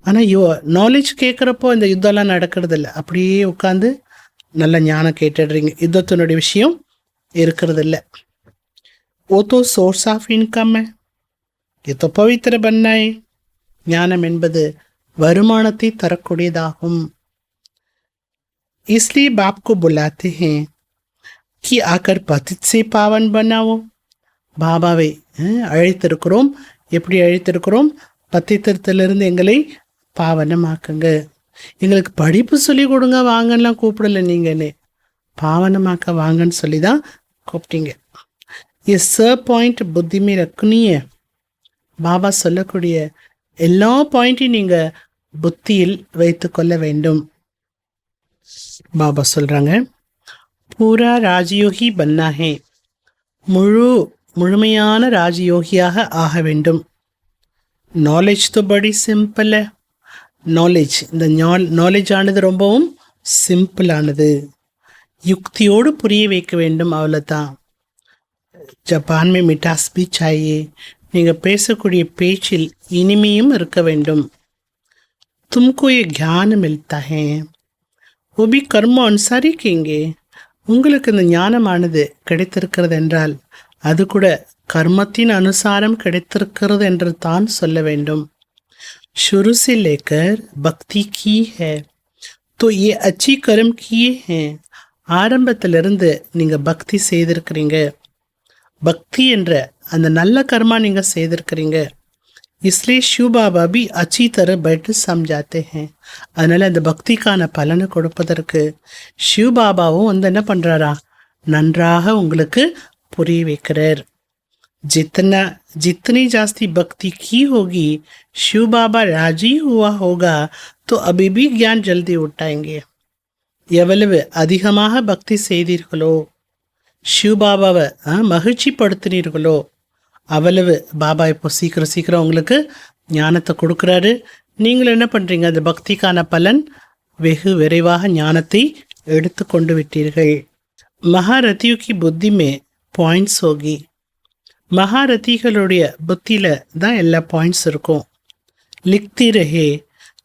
ஆனால் நாலேஜ் கேட்குறப்போ இந்த யுத்தம்லாம் நடக்கிறது இல்லை. அப்படியே உட்காந்து நல்ல ஞானம் கேட்டுடுறீங்க. யுத்தத்தினுடைய விஷயம் இருக்கிறது இல்லை. वो तो सोर्स ऑफ इनकम है. ये तो पवित्र बनना है. ஞானம் என்பது வருமானத்தை தரக்கூடியதாகும். इसलिए बाप को बुलाते हैं कि आकर पतित से पावन बनाओ. பாபாவை அழைத்திருக்கிறோம். எப்படி அழைத்திருக்கிறோம்? பத்தித்திரத்திலிருந்து எங்களை பாவனமாக்குங்க. எங்களுக்கு படிப்பு சொல்லி கொடுங்க வாங்கலாம் கூப்பிடல. நீங்கன்னு பாவனமாக்க வாங்கன்னு சொல்லி தான் கூப்பிட்டீங்க. எஸ் பாயிண்ட் புத்தி में रखनी है. பாபா சொல்லக்கூடிய எல்லா பாயிண்ட்டையும் நீங்கள் புத்தியில் வைத்து கொள்ள வேண்டும். பாபா சொல்கிறாங்க, பூரா ராஜயோகி பன்னா ஹே. முழுமையான ராஜயோகியாக ஆக வேண்டும். நாலேஜ் तो बड़ी सिंपल है. நாலேஜ், இந்த நாலேஜ் ஆனது ரொம்பவும் சிம்பிளானது. யுக்தியோடு புரிய வைக்க வேண்டும், அவ்வளோதான். ஜப்பான் में मिठास भी चाहिए. நீங்கள் பேசக்கூடிய பேச்சில் இனிமையும் இருக்க வேண்டும். तुमको ये ज्ञान मिलता है वो भी कर्म अनुसार ही कहेंगे. உங்களுக்கு இந்த ஞானமானது கிடைத்திருக்கிறது என்றால் அது கூட கர்மத்தின் அனுசாரம் கிடைத்திருக்கிறது என்று தான் சொல்ல வேண்டும். शुरू से लेकर भक्ति की है तो ये अच्छी कर्म किए हैं. ஆரம்பத்திலிருந்து நீங்கள் பக்தி செய்திருக்கிறீங்க. பக்தி என்ற அந்த நல்ல கர்மா நீங்கள் செய்திருக்கிறீங்க. इसलिए शिव बाबा भी अच्छी तरह बैठ समझाते हैं. அதனால் அந்த பக்திக்கான பலனை கொடுப்பதற்கு சிவ பாபாவும் வந்து என்ன பண்ணுறாரா? நன்றாக உங்களுக்கு புரிய வைக்கிறார். जितनी जास्ती भक्ति की होगी शिव बाबा राजी हुआ होगा तो अभी भी ज्ञान जल्दी उठाएंगे. எவ்வளவு அதிகமாக பக்தி செய்தீர்களோ, சிவ பாபாவை மகிழ்ச்சிப்படுத்தினீர்களோ, அவ்வளவு பாபா இப்போ சீக்கிரம் உங்களுக்கு ஞானத்தை கொடுக்குறாரு. நீங்கள் என்ன பண்ணுறீங்க? அந்த பக்திக்கான பலன் வெகு விரைவாக ஞானத்தை எடுத்து கொண்டு விட்டீர்கள். மகாரதியோ கி புத்தி மே பாயிண்ட்ஸ் ஹோகி. மகாரதிகளுடைய புத்தியில் தான் எல்லா பாயிண்ட்ஸ் இருக்கும். லிக்தி ரஹே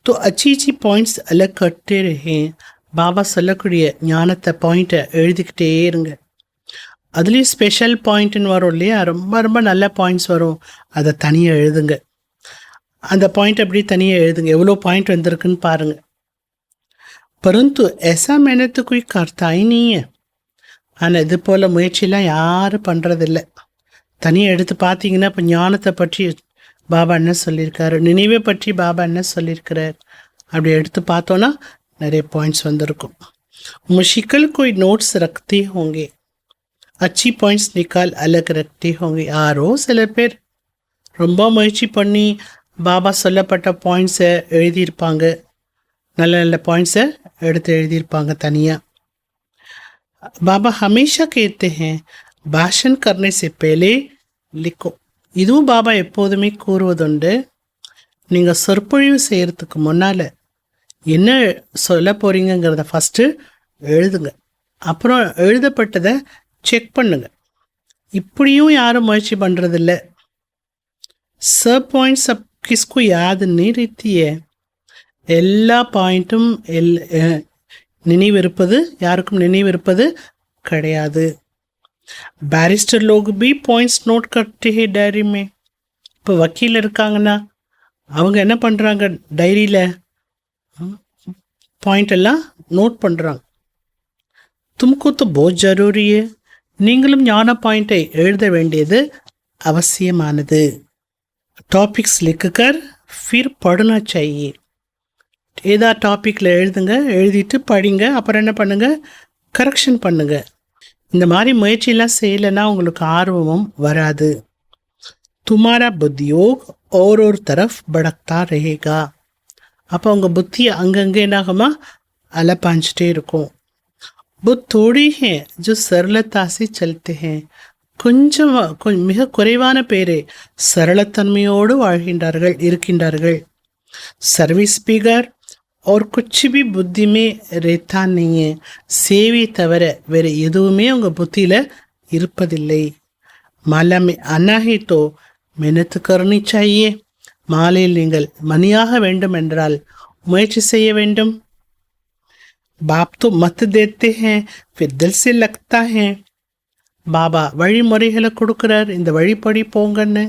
तो अच्छी பாயிண்ட்ஸ் அலக் கட்டே ரஹே. பாபா சொல்லக்கூடிய ஞானத்தை பாயிண்ட்டை எழுதிக்கிட்டே இருங்க. அதுலேயும் ஸ்பெஷல் பாயிண்ட்டுன்னு வரும் இல்லையா? ரொம்ப ரொம்ப நல்ல பாயிண்ட்ஸ் வரும். அதை தனியாக எழுதுங்க. அந்த பாயிண்ட் அப்படி தனியாக எழுதுங்க. எவ்வளோ பாயிண்ட் வந்திருக்குன்னு பாருங்கள். परंतु ऐसा मैंने तो कोई करता ही नहीं है. ஆனால் இது போல் முயற்சியெலாம் யாரும் பண்ணுறதில்ல. தனியாக எடுத்து பார்த்தீங்கன்னா இப்போ ஞானத்தை பற்றி பாபா என்ன சொல்லியிருக்காரு, நினைவை பற்றி பாபா என்ன சொல்லியிருக்கிறார், அப்படி எடுத்து பார்த்தோன்னா நிறைய பாயிண்ட்ஸ் வந்திருக்கும். मुश्किल कोई नोट्स रखते होंगे, अच्छी பாயிண்ட்ஸ் निकाल अलग रखते होंगे. யாரோ சில பேர் ரொம்ப முயற்சி பண்ணி பாபா சொல்லப்பட்ட பாயிண்ட்ஸை எழுதியிருப்பாங்க. நல்ல நல்ல பாயிண்ட்ஸை எடுத்து எழுதியிருப்பாங்க தனியாக. பாபா हमेशा कहते हैं भाषण करने से पहले लिखो. இதுவும் பாபா எப்போதுமே கூறுவதுண்டு. நீங்கள் சொற்பொழிவு செய்கிறதுக்கு முன்னால் என்ன சொல்ல போகிறீங்கிறத ஃபஸ்ட்டு எழுதுங்க. அப்புறம் எழுதப்பட்டதை செக் பண்ணுங்க. இப்படியும் யாரும் முயற்சி பண்ணுறதில்ல. सब पॉइंट सब किसको याद नहीं रहती है. எல்லா பாயிண்ட்டும் நினைவு இருப்பது யாருக்கும் நினைவு இருப்பது கிடையாது. பேரிஸ்டர் லோக் பி பாயிண்ட்ஸ் நோட் கர்த்தே ஹே டைரி மே. இப்போ வக்கீல் இருக்காங்கன்னா அவங்க என்ன பண்ணுறாங்க, டைரியில் பாயிண்ட் எல்லாம் நோட் பண்ணுறாங்க. தும்கோ तो बहुत जरूरी है. நீங்களும் ஞான பாயிண்ட்டை எழுத வேண்டியது அவசியமானது. டாபிக்ஸ் लिखकर फिर पढ़ना चाहिए. ஏதா டாப்பிக்கில் எழுதுங்க, எழுதிட்டு படிங்க, அப்புறம் என்ன பண்ணுங்க, கரெக்ஷன் பண்ணுங்க. இந்த மாதிரி முயற்சியெல்லாம் செய்யலைன்னா உங்களுக்கு ஆர்வமும் வராது. துமாரா புத்தியோக் और तरफ भड़कता रहेगा. அப்போ உங்கள் புத்தி அங்கங்கே என்னாகுமா, அலப்பாஞ்சிட்டே இருக்கும். புத் தோடி ஹே ஜோ சரளத்தா से चलते हैं. கொஞ்சம் மிக குறைவான பேரே சரளத்தன்மையோடு வாழ்கின்றார்கள், இருக்கின்றார்கள். சர்வீஸ் பிகர் और कुछ भी बुद्धि में रहता नहीं है. சேவை தவிர வேறு எதுவுமே உங்கள் புத்தியில் இருப்பதில்லை. மாலா में आना है तो मेहनत करनी चाहिए. மாலையில் நீங்கள் மணியாக வேண்டும் என்றால் முயற்சி செய்ய வேண்டும். बाप तो मत देते हैं फिर दिल से लगता है. பாபா வழிமுறைகளை கொடுக்குறார், இந்த வழிப்படி போங்கன்னு.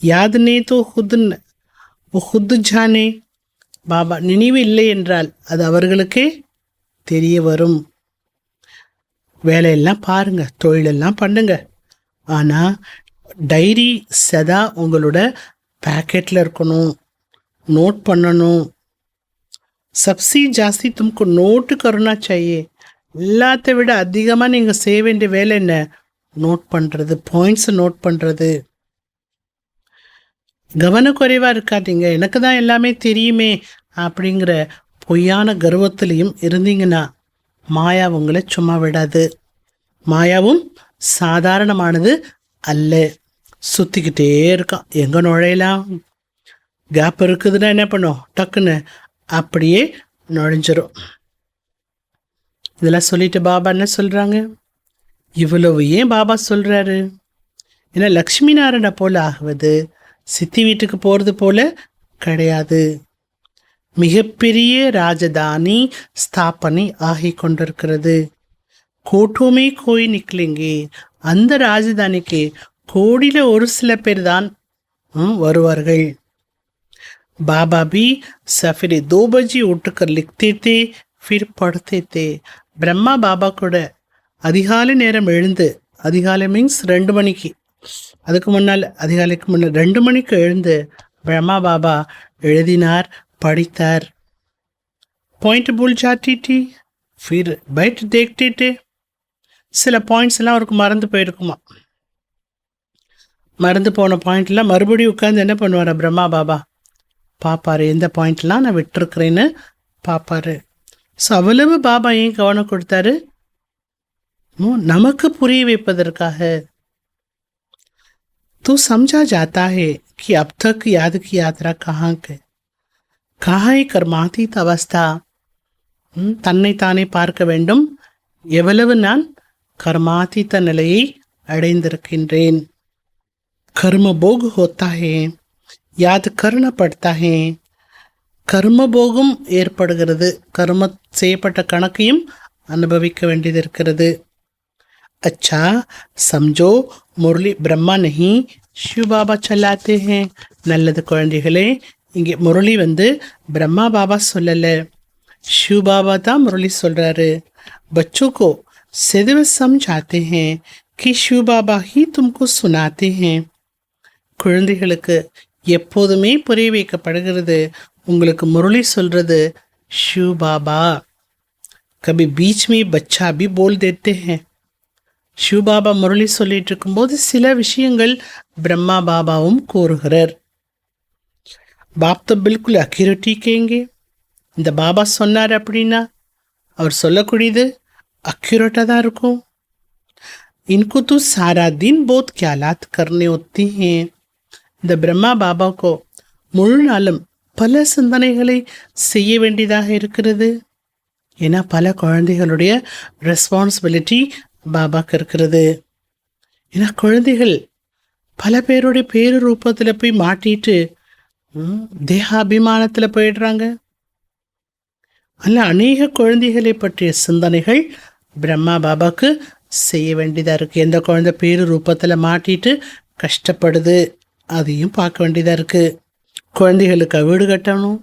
யாதுனே தோ ஹுத் ஜானே. பாபா நினைவு இல்லை என்றால் அது அவர்களுக்கே தெரிய வரும். வேலையெல்லாம் பாருங்க, தொழிலெல்லாம் பண்ணுங்க, ஆனால் டைரி சதா உங்களோட பேக்கெட்டில் இருக்கணும், நோட் பண்ணணும். சப்சி ஜாஸ்தி தும்க்கு நோட்டு கருணா चाहिए. எல்லாத்தை விட அதிகமாக நீங்கள் செய்ய வேண்டிய வேலை என்ன, நோட் பண்ணுறது, பாயிண்ட்ஸை நோட் பண்ணுறது. கவனக்குறைவாக இருக்காதீங்க, எனக்கு தான் எல்லாமே தெரியுமே அப்படிங்கிற பொய்யான கர்வத்திலையும் இருந்தீங்கன்னா மாயா உங்களை சும்மா விடாது. மாயாவும் சாதாரணமானது அல்ல, சுற்றிக்கிட்டே இருக்கான். எங்கே நுழையலாம், கேப் இருக்குதுன்னா என்ன பண்ணும், டக்குன்னு அப்படியே நுழைஞ்சிரும். இதெல்லாம் சொல்லிட்டு பாபா என்ன சொல்கிறாங்க, இவ்வளவு ஏன் பாபா சொல்கிறாரு, ஏன்னா லக்ஷ்மி நாராயண போல் ஆகுவது சித்தி வீட்டுக்கு போகிறது போல கிடையாது. மிகப்பெரிய ராஜதானி ஸ்தாபனை ஆகி கொண்டிருக்கிறது. கோட்டோமே கோய் நிக்கலிங்கே. அந்த ராஜதானிக்கு கோடியில் ஒரு சில பேர் தான் வருவார்கள். பாபா भी सफेरे 2 बजे उठकर लिखते थे फिर पढ़ते थे. பிரம்மா பாபா கூட அதிகாலை நேரம் எழுந்து, அதிகாலை மீன்ஸ் 2 மணிக்கு, அதுக்கு முன்னால் அதிகாலைக்கு முன்னால் 2 மணிக்கு எழுந்து பிரம்மா பாபா எழுதினார், படித்தார். பாயிண்ட் भूल जाती थी फिर बैठ देखते थे. சில பாயிண்ட்ஸ் எல்லாம் அவருக்கு மறந்து போயிருக்குமா, மறந்து போன பாயிண்ட்லாம் மறுபடியும் உட்காந்து என்ன பண்ணுவார் பிரம்மா பாபா, பார்ப்பாரு, எந்த பாயிண்ட்லாம் நான் விட்டுருக்கிறேன்னு பார்ப்பாரு. ஸோ அவ்வளவு பாபா ஏன் கவனம் கொடுத்தாரு, நமக்கு புரிய வைப்பதற்காக. तो समझा जाता है कि अब तक याद की यात्रा कहाँ कर्मातीत अवस्था. தன்னைத்தானே பார்க்க வேண்டும், எவ்வளவு நான் கர்மாதீத நிலையை அடைந்திருக்கின்றேன். கர்ம போக் होता है, याद करना पड़ता है. கர்மபோகம் ஏற்படுகிறது, கர்ம செய்யப்பட்ட கணக்கையும் அனுபவிக்க வேண்டியது இருக்கிறது. अच्छा समझो मुरली ब्रह्मा नहीं शिव बाबा चलाते हैं. நல்லது குழந்தைகளே, இங்கே முரளி பிரம்மா பாபா சொல்லலை, शिव बाबा தான் முரளி சொல்கிறாரு. बच्चों को सदैव समझाते हैं कि शिव बाबा ही तुमको सुनाते हैं. குழந்தைகளுக்கு எப்போதுமே புரிய வைக்கப்படுகிறது, உங்களுக்கு முரளி சொல்கிறது शिव बाबा. कभी बीच में बच्चा भी बोल देते हैं. शिव बाबा முரளி சொல்லிட்டு இருக்கும்போது சில விஷயங்கள் பிரம்மா பாபாவும் கூறுகிறார். பாப் तो बिल्कुल अक्यूरेट கேங்க. இந்த பாபா சொன்னார் அப்படின்னா அவர் சொல்லக்கூடியது அக்யூரேட்டாக தான் இருக்கும். इनको तो सारा दिन बहुत ख्यालात करने होते हैं. இந்த பிரம்மா பாபாவுக்கு முழு நாளும் பல சிந்தனைகளை செய்ய வேண்டியதாக இருக்கிறது. ஏன்னா பல குழந்தைகளுடைய ரெஸ்பான்சிபிலிட்டி பாபாக்கு இருக்கிறது. ஏன்னா குழந்தைகள் பல பேருடைய பேரு ரூபத்தில் போய் மாட்டிட்டு தேகாபிமானத்தில் போயிடுறாங்க. அதில் அநேக குழந்தைகளை பற்றிய சிந்தனைகள் பிரம்மா பாபாவுக்கு செய்ய வேண்டியதாக இருக்குது. எந்த குழந்தை பேரு ரூபத்தில் மாட்டிட்டு கஷ்டப்படுது அதையும் பார்க்க வேண்டியதாக இருக்குது. குழந்தைகளுக்கு வீடு கட்டணும்,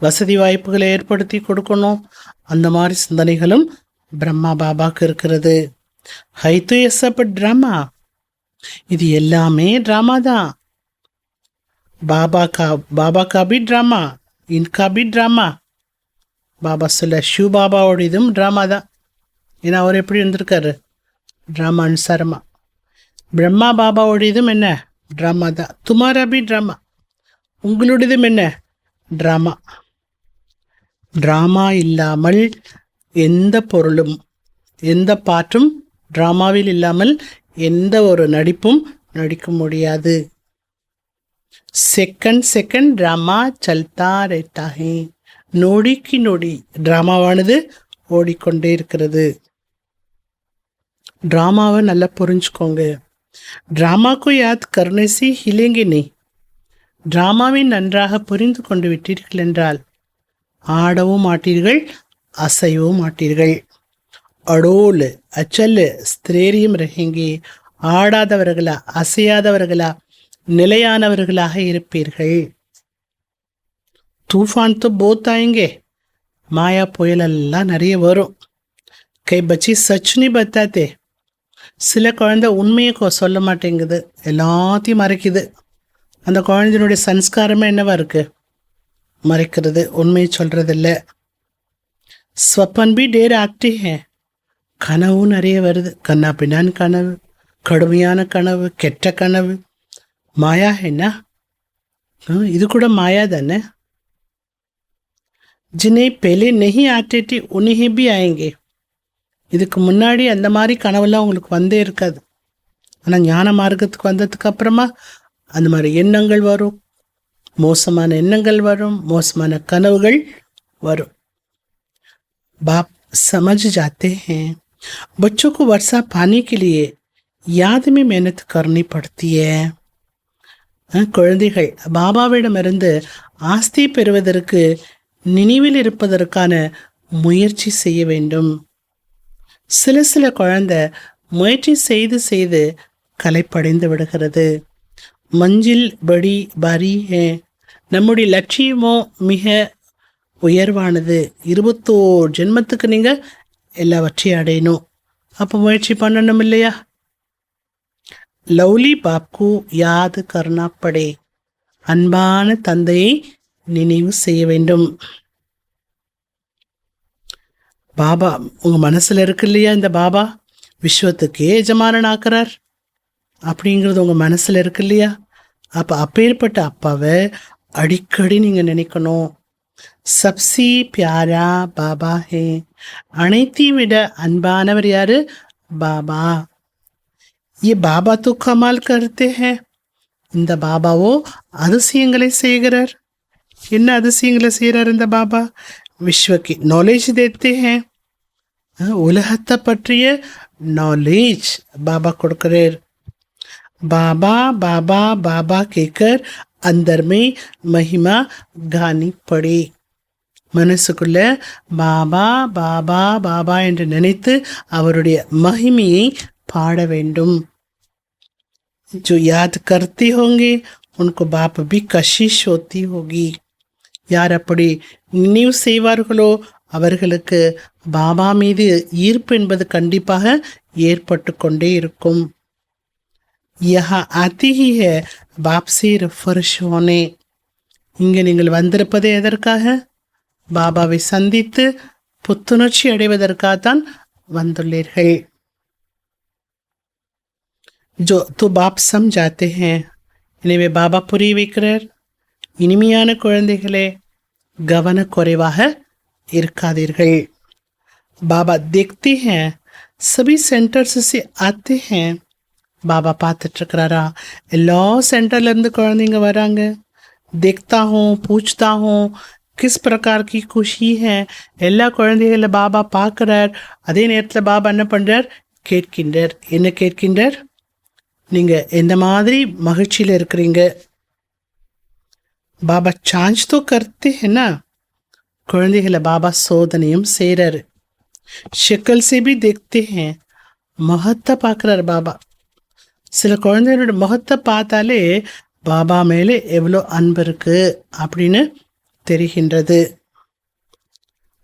வசதி வாய்ப்புகளை ஏற்படுத்தி கொடுக்கணும், அந்த மாதிரி சிந்தனைகளும் பிரம்மா பாபாவுக்கு இருக்கிறது. ஹை तो ये सब ड्रामा இது எல்லாமே ட்ராமா தான். பாபா கா பி ட்ராமா, இன்கா பி ட்ராமா. பாபா சொல்ல ஷூ பாபாவோட இதுவும் ட்ராமா தான். ஏன்னா அவர் எப்படி இருந்திருக்காரு, ட்ராமா அனுசாரமா. பிரம்மா பாபாவோட இதுவும் என்ன, ட்ராமா தான். துமாரா பி ட்ராமா, உங்களுடையதும் என்ன, ட்ராமா. ட்ராமா இல்லாமல் எந்த பொருளும் எந்த பாட்டும், ட்ராமாவில் இல்லாமல் எந்த ஒரு நடிப்பும் நடிக்க முடியாது. செகண்ட் ட்ராமா சல்தா ரேட்டா ஹே. நொடிக்கு நொடி ட்ராமாவானது ஓடிக்கொண்டே இருக்கிறது. ட்ராமாவை நல்லா புரிஞ்சுக்கோங்க. ட்ராமாக்கு யாத் கர்னேசி ஹிலேங்கே நீ. ட்ராமாவை நன்றாக புரிந்து கொண்டு விட்டீர்கள் என்றால் ஆடவும் மாட்டீர்கள், அசையவும் மாட்டீர்கள். அடோல் அச்சல் ஸ்திரேரியம் ரஹேங்கே. ஆடாதவர்களா, அசையாதவர்களா, நிலையானவர்களாக இருப்பீர்கள். தூஃபான் தோ போத் ஆயேங்கே. மாயா புயலெல்லாம் நிறைய வரும். கை பச்சி சச்சுனி பத்தாத்தே. சில குழந்தை உண்மையை சொல்ல மாட்டேங்குது, எல்லாத்தையும் மறைக்குது. அந்த குழந்தையினுடைய சன்ஸ்காரமே என்னவா இருக்கு, மறைக்கிறது, உண்மையை சொல்றதில்ல. ஸ்வப்பன் பி டேர் ஆக்டி ஹே. கனவும் நிறைய வருது. கண்ணா பின்னான் கனவு, கடுமையான கனவு, கெட்ட கனவு. மாயா என்ன, இது கூட மாயா தானே. ஜினே பெலே நெஹி ஆக்டிவிட்டி உன்னிஹி பி ஆயேங்கே. இதுக்கு முன்னாடி அந்த மாதிரி கனவுலாம் உங்களுக்கு வந்தே இருக்காது. ஆனால் ஞான மார்க்கத்துக்கு வந்ததுக்கு அப்புறமா அந்த மாதிரி எண்ணங்கள் வரும், மோசமான எண்ணங்கள் வரும், மோசமான கனவுகள் வரும். बाप समझ जाते हैं बच्चों को वर्षा पाने के लिए याद में मेहनत करनी पड़ती है. குழந்தைகள் பாபாவிடமிருந்து ஆஸ்தி பெறுவதற்கு நினைவில் இருப்பதற்கான முயற்சி செய்ய வேண்டும். சில குழந்தை முயற்சி செய்து களைப்படைந்து விடுகிறது. மஞ்சில் படி பாரி ஹே. நம்முடைய லட்சியமோ மிக உயர்வானது. 21 ஜென்மத்துக்கு நீங்கள் எல்லாவற்றையும் அடையணும். அப்போ முயற்சி பண்ணணும் இல்லையா. லவ்லி பாப்கு யாத் கர்னா படே. அன்பான தந்தையை நினைவு செய்ய வேண்டும். பாபா உங்கள் மனசில் இருக்கு இல்லையா, இந்த பாபா விஸ்வத்துக்கே எஜமானன் ஆக்குறார் அப்படிங்கிறது உங்கள் மனசில் இருக்கு இல்லையா. அப்போ அப்பேற்பட்ட அப்பாவை அடிக்கடி நீங்கள் நினைக்கணும். சப்சி பியாரா பாபா ஹே. அனைத்தையும் விட அன்பானவர் யாரு, பாபா. ये பாபா तो कमाल करते हैं. இந்த பாபாவோ அதிசயங்களை செய்கிறார். என்ன அதிசயங்களை செய்கிறார் இந்த பாபா? விஸ்வக்கு நாலேஜ் தேते हैं. உலகத்தை பற்றிய நாலேஜ் பாபா கொடுக்கிறார். பாபா பாபா பாபா கேக்கர் अंदर में महिमा गानी पड़े. மனசுக்குள்ள பாபா பாபா பாபா என்று நினைத்து அவருடைய மகிமையை பாட வேண்டும். जो याद करते होंगे उनको बाप भी कशिश होती होगी. யார் அப்படி நினைவு செய்வார்களோ அவர்களுக்கு பாபா மீது ஈர்ப்பு என்பது கண்டிப்பாக ஏற்பட்டு கொண்டே இருக்கும். யஹா ஆதி ஹி ஹை பாப் சே ஃபர்ஷ் ஹோனே. இங்கே நீங்கள் வந்திருப்பது எதற்காக? பாபாவை சந்தித்து புத்துணர்ச்சி அடைவதற்காகத்தான் வந்துள்ளீர்கள். जो तो बाप समझाते हैं. எனவே பாபா புரிய வைக்கிறார். இனிமையான குழந்தைகளே, கவனக்குறைவாக இருக்காதீர்கள். பாபா देखते हैं सभी सेंटर्स से आते हैं. பாபா பார்த்துட்டு இருக்கிறாரா, எல்லா சென்டர்ல இருந்து குழந்தைங்க வராங்க. देखता हूँ पूछता हूँ किस प्रकार की खुशी है. எல்லா குழந்தைகளை பாபா பார்க்குறார். அதே நேரத்தில் பாபா என்ன பண்ணுறார், கேட்கின்றார். என்ன கேட்கின்றார்? நீங்கள் எந்த மாதிரி மகிழ்ச்சியில் இருக்கிறீங்க? பாபா சார்ஜ் தோ கர்த்தே ஹேனா. குழந்தைகளை பாபா சோதனையும் செய்கிறாரு. ஷக்கல் சே பி தேக்தே ஹே. முகத்தை பார்க்குறாரு பாபா. சில குழந்தைகளோட முகத்தை பார்த்தாலே பாபா மேலே எவ்வளோ அன்பு இருக்கு அப்படின்னு தெரிகின்றது.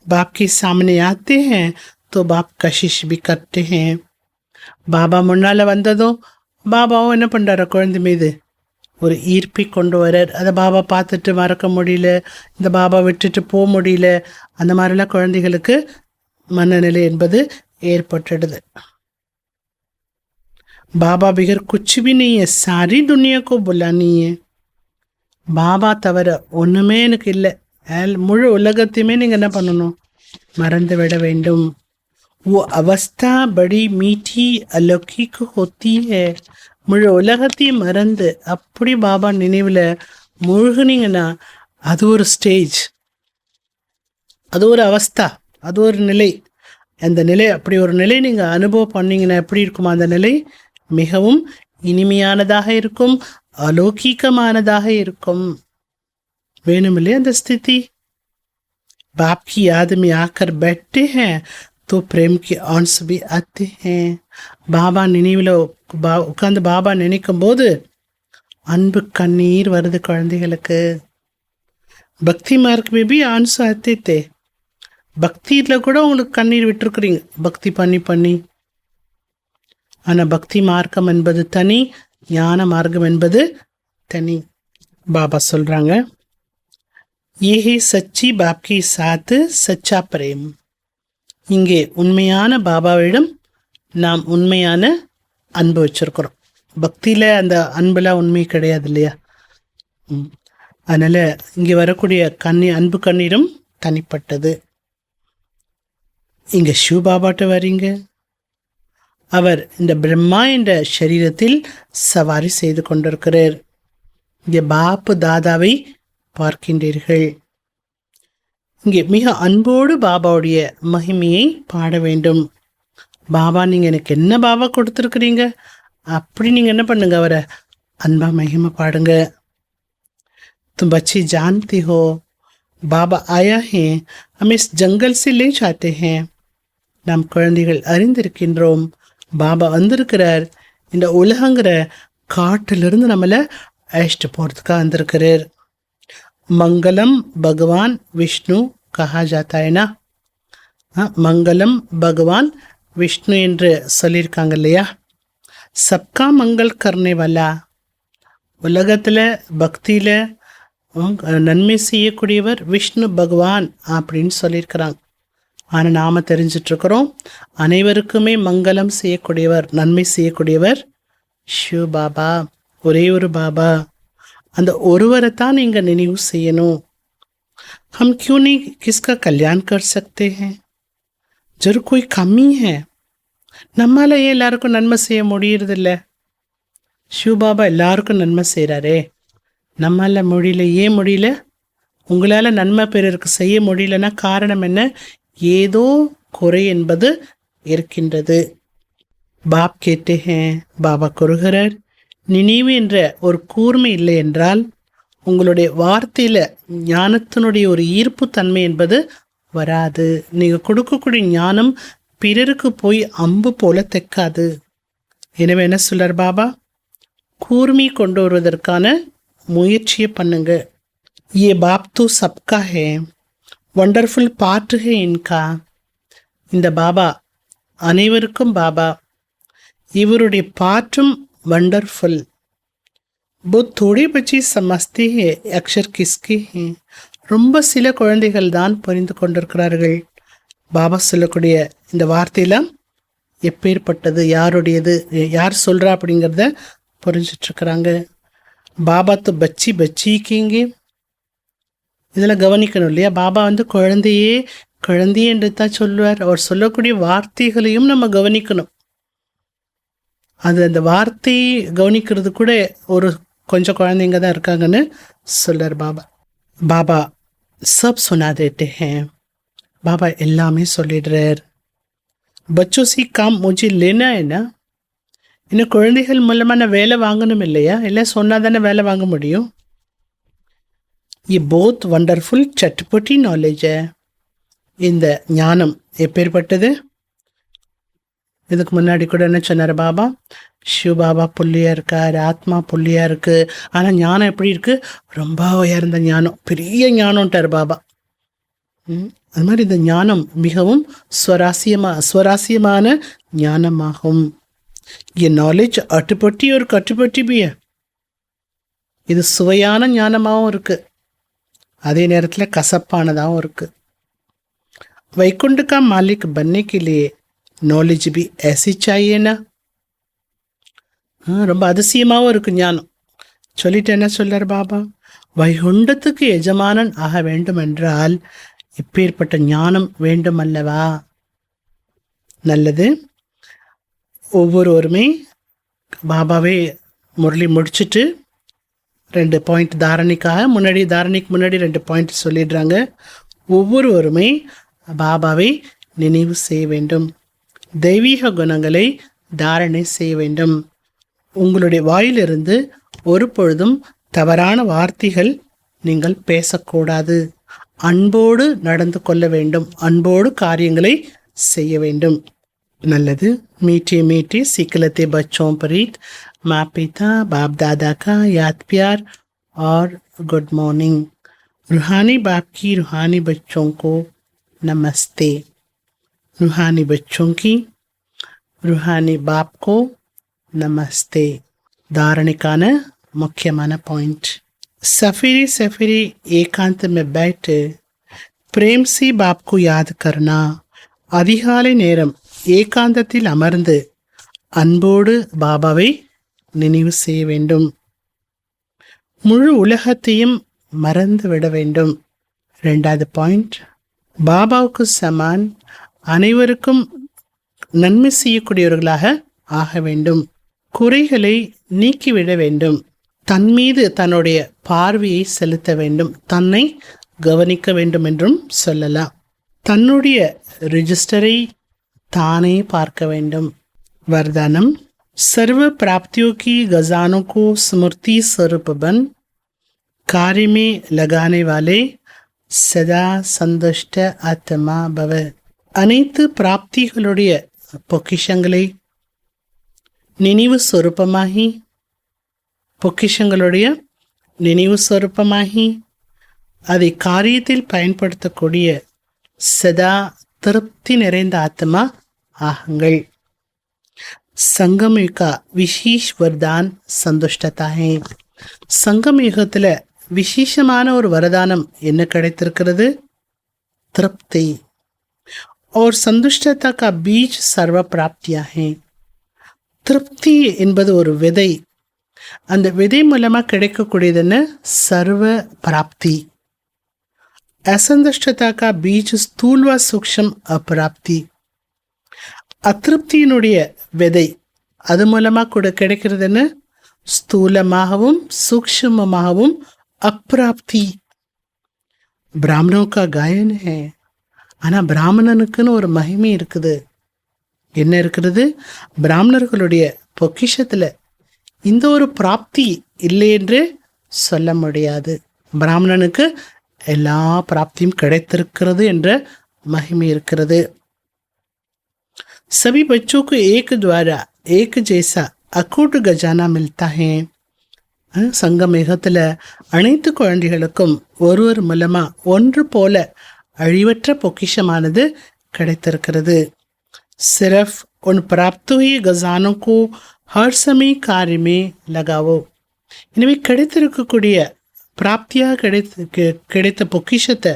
बाप के सामने आते हैं तो बाप कशिश भी करते हैं. பாபா முன்னால் வந்ததும் பாபாவும் என்ன பண்ணுறாரு குழந்தை மீது ஒரு ஈர்ப்பை கொண்டு வரார். அதை பாபா பார்த்துட்டு மறக்க முடியல, இந்த பாபா விட்டுட்டு போக முடியல, அந்த மாதிரிலாம் குழந்தைகளுக்கு மனநிலை என்பது ஏற்பட்டுடுது. பாபா பிகர் குச்சி भी नहीं है, सारी दुनिया को बुलानी है. பாபா தவிர ஒன்றுமே எனக்கு இல்லை, முழு உலகத்தையுமே நீங்கள் என்ன பண்ணணும், மறந்து விட வேண்டும். वो अवस्था बड़ी मीठी अलौकिक होती है. முழு உலகத்தையும் மறந்து அப்படி பாபா நினைவில் முழுகுனீங்கன்னா அது ஒரு ஸ்டேஜ், அது ஒரு அவஸ்தா, அது ஒரு நிலை. அந்த நிலை, அப்படி ஒரு நிலை நீங்கள் அனுபவம் பண்ணீங்கன்னா எப்படி இருக்குமா அந்த நிலை? மிகவும் இனிமையானதாக இருக்கும், அலௌகிகமானதாக இருக்கும். வேணும் இல்லையா அந்த ஸ்திதி? बाप की याद में आकर बैठते हैं तो प्रेम के आंसू भी आते हैं. பாபா நினைவில் உட்காந்து பாபா நினைக்கும் போது அன்பு கண்ணீர் வருது குழந்தைகளுக்கு. பக்தி மார்க் மேபி ஆன்சு ஆத்தே, பக்தியில் கூட உங்களுக்கு கண்ணீர் விட்டுருக்குறீங்க பக்தி பண்ணி பண்ணி. ஆனால் பக்தி மார்க்கம் என்பது தனி, ஞான மார்க்கம் என்பது தனி. பாபா சொல்கிறாங்க, ये है सच्ची बाप के साथ सच्चा प्रेम. இங்கே உண்மையான பாபாவிடம் நாம் உண்மையான அன்பு வச்சுருக்கிறோம். பக்தியில் அந்த அன்புலாம் உண்மை கிடையாது இல்லையா? அதனால் இங்கே வரக்கூடிய அன்பு கண்ணீரும் தனிப்பட்டது. இங்கே ஷிவ பாபாட்ட வரீங்க, அவர் இந்த பிரம்மா என்ற சரீரத்தில் சவாரி செய்து கொண்டிருக்கிறார். இங்கே பாப்பு தாதாவை பார்க்கின்றீர்கள். இங்கே மிக அன்போடு பாபாவுடைய மகிமையை பாட வேண்டும். பாபா நீங்கள் எனக்கு என்ன பாபா கொடுத்துருக்குறீங்க அப்படி நீங்கள் என்ன பண்ணுங்க, அவரை அன்பா மகிமை பாடுங்க. तुम बच्चे जानते हो बाबा आया है, हम इस जंगल से ले जाते हैं. நாம் குழந்தைகள் அறிந்திருக்கின்றோம், பாபா வந்திருக்கிறார், இந்த உலகங்கிற காட்டிலிருந்து நம்மளை அழைச்சிட்டு போகிறதுக்காக வந்திருக்கிறார். मंगलम भगवान विष्णु कहा जाता है ना? मंगलम भगवान विष्णु என்று சொல்லியிருக்காங்க இல்லையா? சப்கா மங்கள் கர்னே வாலா, உலகத்தில் பக்தியில் நன்மை செய்யக்கூடியவர் விஷ்ணு பகவான் அப்படின்னு சொல்லியிருக்கிறாங்க. ஆனால் நாம் தெரிஞ்சிட்ருக்கிறோம் அனைவருக்குமே மங்களம் செய்யக்கூடியவர், நன்மை செய்யக்கூடியவர் ஷிவ பாபா, ஒரே ஒரு பாபா. அந்த ஒருவரை தான் நீங்கள் நினைவு செய்யணும். हम क्यों नहीं किसका कल्याण कर सकते हैं? जरूर कोई कमी है. நம்மால் ஏன் எல்லாருக்கும் நன்மை செய்ய முடியறதில்ல? சிவபாபா எல்லாருக்கும் நன்மை செய்கிறாரே, நம்மால் முடியல. ஏன் முடியல? உங்களால் நன்மை பிறருக்கு செய்ய முடியலன்னா காரணம் என்ன? ஏதோ குறை என்பது இருக்கின்றது. பாப் கேட்டே ஹேன், பாபா கூறுகிறார், நினைவு என்ற ஒரு கூர்மை இல்லை என்றால் உங்களுடைய வார்த்தையில் ஞானத்தினுடைய ஒரு ஈர்ப்பு தன்மை என்பது வராது. நீங்கள் கொடுக்கக்கூடிய ஞானம் பிறருக்கு போய் அம்பு போல தைக்காது. எனவே என்ன சொல்றார் பாபா? கூர்மை கொண்டு வருவதற்கான முயற்சியை பண்ணுங்க. ये बाप तो सबका है, वंडरफुल पार्ट है इनका. இந்த பாபா அனைவருக்கும் பாபா, இவருடைய பாற்றும் वंडरफुल. बहुत थोड़े बच्चे समझते हैं अक्षर किसके हैं. ரொம்ப சில குழந்தைகள் தான் புரிந்து கொண்டிருக்கிறார்கள் பாபா சொல்லக்கூடிய இந்த வார்த்தையெல்லாம் எப்பேற்பட்டது, யாருடையது, யார் சொல்கிறா அப்படிங்கிறத புரிஞ்சிட்ருக்கிறாங்க. பாபா तो बच्ची बच्ची கேங்க, இதெல்லாம் கவனிக்கணும் இல்லையா? பாபா குழந்தையே என்று தான் சொல்லுவார். அவர் சொல்லக்கூடிய வார்த்தைகளையும் நம்ம கவனிக்கணும். அது அந்த வார்த்தையை கவனிக்கிறது கூட ஒரு கொஞ்சம் குழந்தைங்க தான் இருக்காங்கன்னு சொல்றார் பாபா. பாபா சப் சுனா தேட்டே ஹேன், பாபா எல்லாமே சொல்லிடுறார். பச்சோ சி காம் முஜே லேனா என்ன, இன்னும் குழந்தைகள் மூலமாக நான் வேலை வாங்கணும் இல்லையா? எல்லாம் சொன்னால் தானே வேலை வாங்க முடியும். ये बहुत वंडरफुल चटपटी नॉलेज है. இந்த ஞானம் எப்பேற்பட்டது? இதுக்கு முன்னாடி கூட என்ன சொன்னார் பாபா? சிவ பாபா புள்ளியாக இருக்கார், ஆத்மா புள்ளியாக இருக்குது, ஆனால் ஞானம் எப்படி இருக்குது? ரொம்ப உயர்ந்த ஞானம், பெரிய ஞானம்ட்டார் பாபா. அது மாதிரி இந்த ஞானம் மிகவும் ஸ்வராசியமான ஞானமாகும். ये नॉलेज अटपटी और कटपटी भी है. இது சுவையான ஞானமாகவும் இருக்கு, அதே நேரத்தில் கசப்பானதாகவும் இருக்கு. वैकुंठ का मालिक बनने के लिए नॉलेज भी ऐसी चाहिए ना. ரொம்ப அதிசயமாகவும் இருக்கு ஞானம். சொல்லிட்டு என்ன சொல்றார் பாபா, வைகுண்டத்துக்கு எஜமானன் ஆக வேண்டும் என்றால் இப்பேற்பட்ட ஞானம் வேண்டும் அல்லவா. நல்லது. ஒவ்வொருவருமே பாபாவே முரளி முடிச்சுட்டு 2 பாயிண்ட் தாரணைக்கு முன்னாடி 2 பாயிண்ட் சொல்லிடுறாங்க. ஒவ்வொருவருமே பாபாவை நினைவு செய்ய வேண்டும், தெய்வீக குணங்களை தாரணை செய்ய வேண்டும். உங்களுடைய வாயிலிருந்து ஒரு பொழுதும் தவறான வார்த்தைகள் நீங்கள் பேசக்கூடாது. அன்போடு நடந்து கொள்ள வேண்டும், அன்போடு காரியங்களை செய்ய வேண்டும். நல்லது. मीठे मीठे सिकलते बच्चों परीत माँ पिता बाप दादा का याद प्यार और गुड मॉर्निंग. रूहानी बाप की रूहानी बच्चों को नमस्ते. रूहानी बच्चों की रूहानी बाप को नमस्ते. धारणिकान मुख्यமான पॉइंट. सफरी सफरी एकांत में बैठ प्रेम से बाप को याद करना. அதிகாலை நேரம் ஏகாந்தத்தில் அமர்ந்து அன்போடு பாபாவை நினைவு செய்ய வேண்டும். முழு உலகத்தையும் மறந்து விட வேண்டும். 2வது பாயிண்ட், பாபாவுக்கு சமான் அனைவருக்கும் நன்மை செய்யக்கூடியவர்களாக ஆக வேண்டும். குறைகளை நீக்கிவிட வேண்டும். தன் மீது தன்னுடைய பார்வையை செலுத்த வேண்டும், தன்னை கவனிக்க வேண்டும் என்றும் சொல்லலாம். தன்னுடைய ரிஜிஸ்டரை தானே பார்க்க வேண்டும். वरदानम सर्व प्राप्तियों की गजानों को स्मृति स्वरूप बन कार्य में लगाने वाले सदा संतुष्ट आत्मा भव. அனைத்து பிராப்திகளுடைய பொக்கிஷங்களை நினைவு சொரூபமாகி அதை காரியத்தில் பயன்படுத்தக்கூடிய சதா திருப்தி நிறைந்த ஆத்மா ஆகுங்கள். சங்கம் யுகா விசேஷ் வரதான் சந்துஷ்டதா है. சங்கம் யுகத்தில் விசேஷமான ஒரு வரதானம் என்ன கிடைத்திருக்கிறது? திருப்தி. और संतुष्टता का बीज सर्व प्राप्तियां हैं. திருப்தி என்பது ஒரு விதை. அந்த விதை மூலமா கிடைக்கக்கூடியதுன்னு சர்வ பிராப்தி. असंतुष्टता का बीज स्थूल व सूक्ष्म अप्राप्ति. அதிருப்தியினுடைய விதை அது மூலமா கூட கிடைக்கிறதுன்னு ஸ்தூலமாகவும் சூக்ஷ்மமாகவும் அப்பிராப்தி. பிராமணோं का गायन है. ஆனால் பிராமணனுக்குன்னு ஒரு மகிமை இருக்குது. என்ன இருக்கிறது? பிராமணர்களுடைய பொக்கிஷத்தில் இந்த ஒரு பிராப்தி இல்லை என்று சொல்ல முடியாது. பிராமணனுக்கு எல்லா பிராப்தியும் கிடைத்திருக்கிறது என்ற மகிமை இருக்கிறது. सभी बच्चों को एक द्वारा एक जैसा अकूट खजाना मिलता है. சங்கமேகத்தில் அனைத்து குழந்தைகளுக்கும் ஒருவர் மூலமா ஒன்று போல அழிவற்ற பொக்கிஷமானது கிடைத்திருக்கிறது. सिर्फ उन प्राप्त हुए खजानों को हर समय कार्य में लगाओ. எனவே கிடைத்திருக்கக்கூடிய பிராப்தியாக கிடைத்த பொக்கிஷத்தை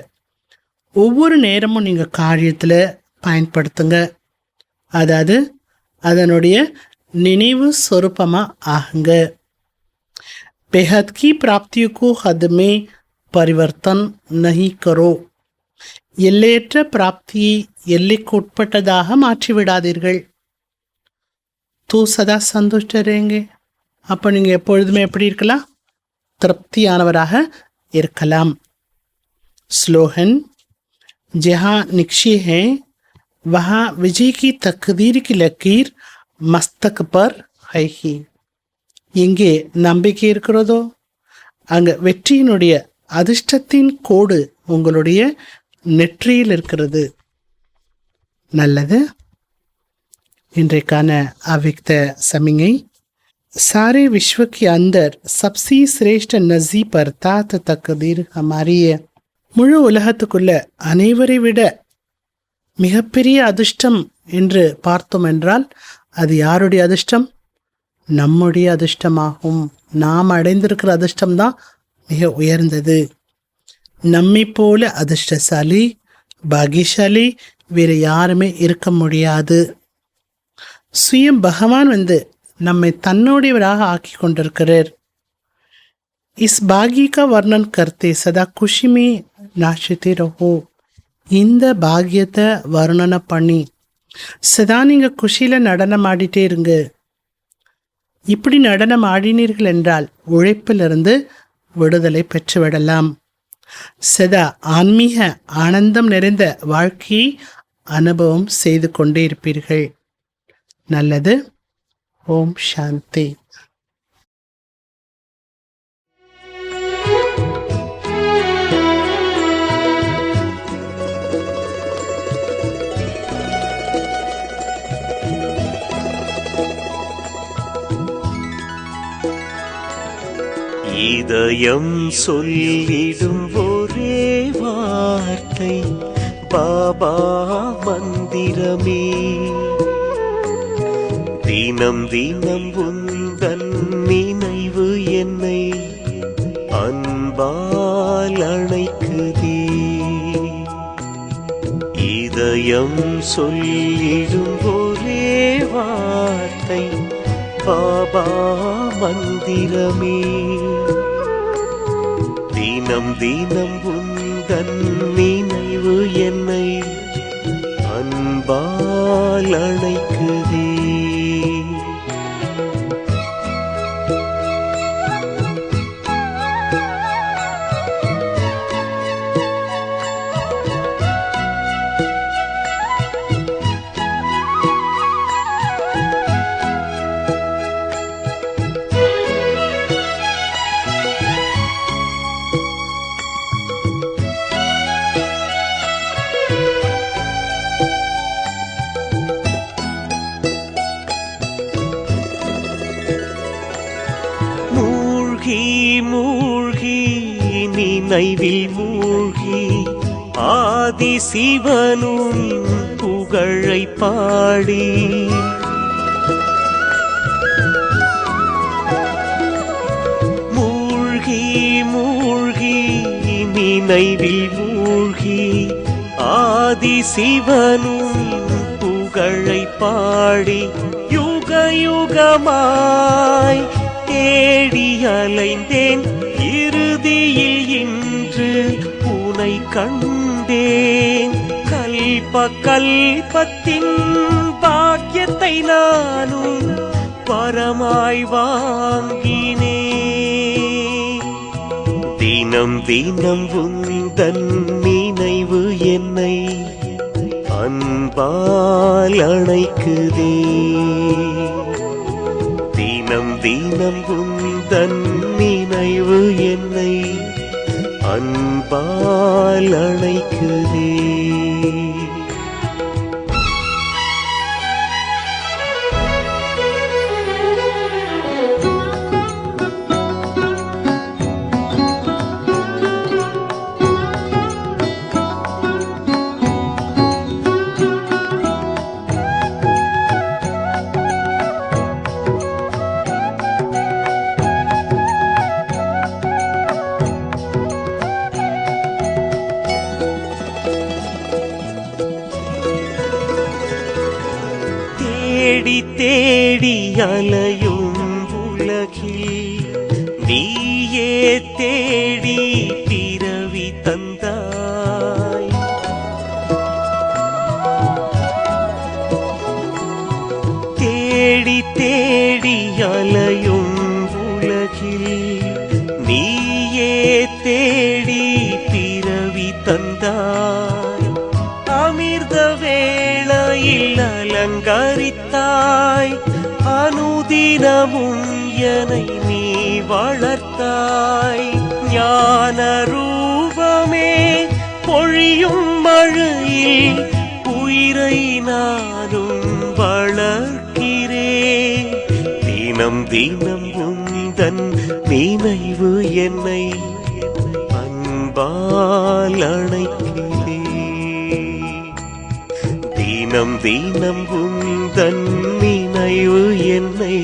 ஒவ்வொரு நேரமும் நீங்கள் காரியத்தில் பயன்படுத்துங்க. அதாவது அதனுடைய நினைவு சொரூபமாக ஆகுங்க. बेहद की प्राप्तियों को हद में परिवर्तन नहीं करो. எல்லையற்ற பிராப்தியை எல்லைக்குட்பட்டதாக மாற்றிவிடாதீர்கள். தூ சதா சந்துஷ்ட ரேங்கே. அப்போ நீங்கள் எப்பொழுதுமே எப்படி இருக்கலாம்? திருப்தியானவராக இருக்கலாம். ஸ்லோகன் जहाँ निक्षय है वहाँ विजय की तकदीर की लकीर मस्तक पर है ही. எங்கே நம்பிக்கை இருக்கிறதோ அங்கே வெற்றியினுடைய அதிர்ஷ்டத்தின் கோடு உங்களுடைய நெற்றியில் இருக்கிறது. நல்லது. இன்றைக்கான அவ்விக்த சமிங்கை. सारे विश्व के अंदर सबसे श्रेष्ठ नजी पर तात तकदीर हमारी है. முழு உலகத்துக்குள்ள அனைவரை விட மிகப்பெரிய அதிர்ஷ்டம் என்று பார்த்தோம் என்றால் அது யாருடைய அதிர்ஷ்டம்? நம்முடைய அதிர்ஷ்டமாகும். நாம் அடைந்திருக்கிற அதிர்ஷ்டம்தான் மிக உயர்ந்தது. நம்மை போல அதிர்ஷ்டசாலி, பாகியசாலி வேற யாருமே இருக்க முடியாது. சுயம் பகவான் நம்மை தன்னுடையவராக ஆக்கி கொண்டிருக்கிறார். இஸ் பாகிய का वर्णन करते सदा खुशी में नाचते रहो. இந்த பாகியத்தை வர்ணனை பண்ணி சதா நீங்க குஷியில நடனம் ஆடிட்டே இருங்க. இப்படி நடனம் ஆடினீர்கள் என்றால் உழைப்பிலிருந்து விடுதலை பெற்றுவிடலாம். சதா ஆன்மீக ஆனந்தம் நிறைந்த வாழ்க்கையை அனுபவம் செய்து கொண்டே இருப்பீர்கள். நல்லது. ஓம் சாந்தி. இதயம் சொல்லிடும் ஒரே வார்த்தை பாபா மந்திரமே. தினம் தினம் உந்தன் நினைவு என்னை அன்பால் அணைக்குதே. இதயம் சொல்லிடும் ஒரே வார்த்தை பாபா மந்திரமே. தினம் தினம் உந்தன் நினைவு என்னை அன்பால் அணைக்குதே. மூழ்கி நினைவில் மூழ்கி ஆதி சிவனும் புகழை பாடி மூழ்கி நினைவில் மூழ்கி ஆதி சிவனும் புகழை பாடி யுக யுகமாய் தேடி அலைந்தேன். இறுதியில் இன்று உனை கண்டேன். கல்ப கல்பத்தின் பாக்கியத்தை நானும் வரமாய் வாங்கினேன். தினம் தினம் உந்தன் நினைவு என்னை அன்பால் அணைக்குதே. தினம் தினம் உந்தன் நினைவு என்னை அன்பால் அணைக்குதே. தேடி தேடி அலையும் உலகில் நீயே தேடி பிறவி தந்தாய். தேடி தேடி அலையும் உலகில் நீயே தேடி பிறவி தந்தாய். அமிர்த வேளையில் அலங்கரித்தாய். அனுதினமும் என்னை நீ வளர்த்தாய். ஞான ரூபமே பொழியும் மழையில் உயிரை நானும் வளர்க்கிறேன். தினம் தினம் உந்தன் நினைவு என்னை அன்பால் அணைக்கிறேன். தினம் தினம் உந்தன் நினைவு நினைவு என்னை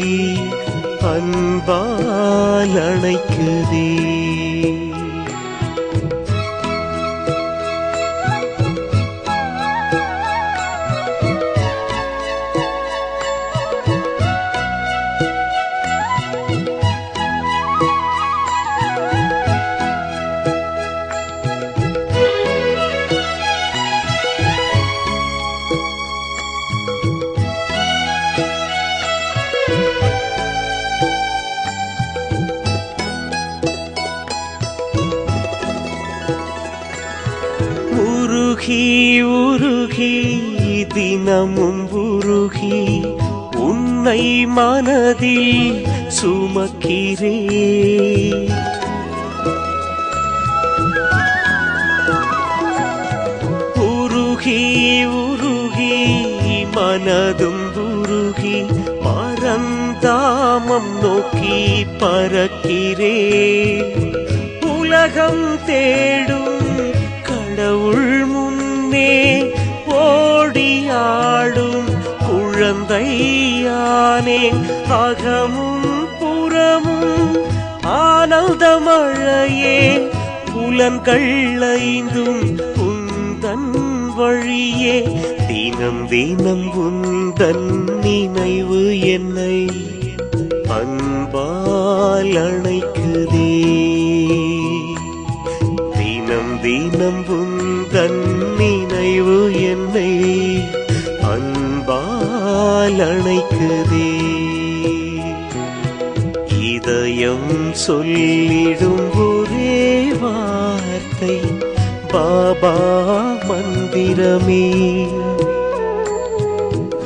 அன்பால் அணைக்குதே. உருகி உருகி தினமும் உருகி உன்னை மனதில் சுமக்கிறே. உருகி உருகி மனதும் உருகி பரந்தாமம் நோக்கி பறக்கிறே. உலகம் தேடும் கடவுள் முன்னே ஓடியாடும் குழந்தையானேன். அகமும் புறமும் ஆனந்தமழையே புலன்கள் ஐந்தும் உந்தன் வழியே. தினம் தினம் உந்தன் நினைவு என்னை அன்பால் அணைக்குதே. தினம் தினம் உந்தன் நினைவு என்னை அன்பால் அணைக்குதே. இதயம் சொல்லிடும் ஒரே வார்த்தை பாபா மந்திரமே.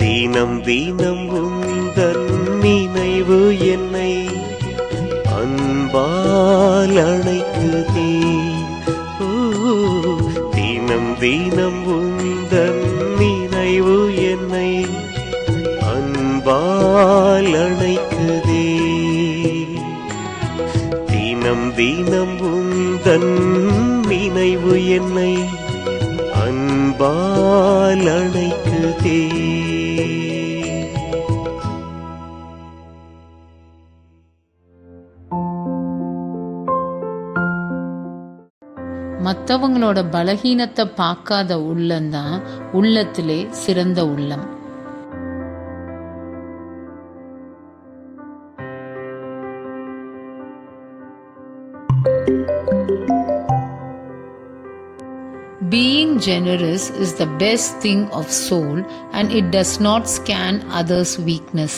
தினம் தினம் உந்தன் நினைவு என்னை அன்பால் அணைக்குதே. தினம் தினம் உந்தன் நினைவு என்னை அன்பால் அணைக்குதே. தினம் தினம் உந்தன் நினைவு என்னை அன்பால் அணைக்குதே. மற்றவங்களோட பலகீனத்தை பார்க்காத உள்ளம்தான் உள்ளத்திலே சிறந்த உள்ளம். Being generous is the best thing of soul and it does not scan others' weakness.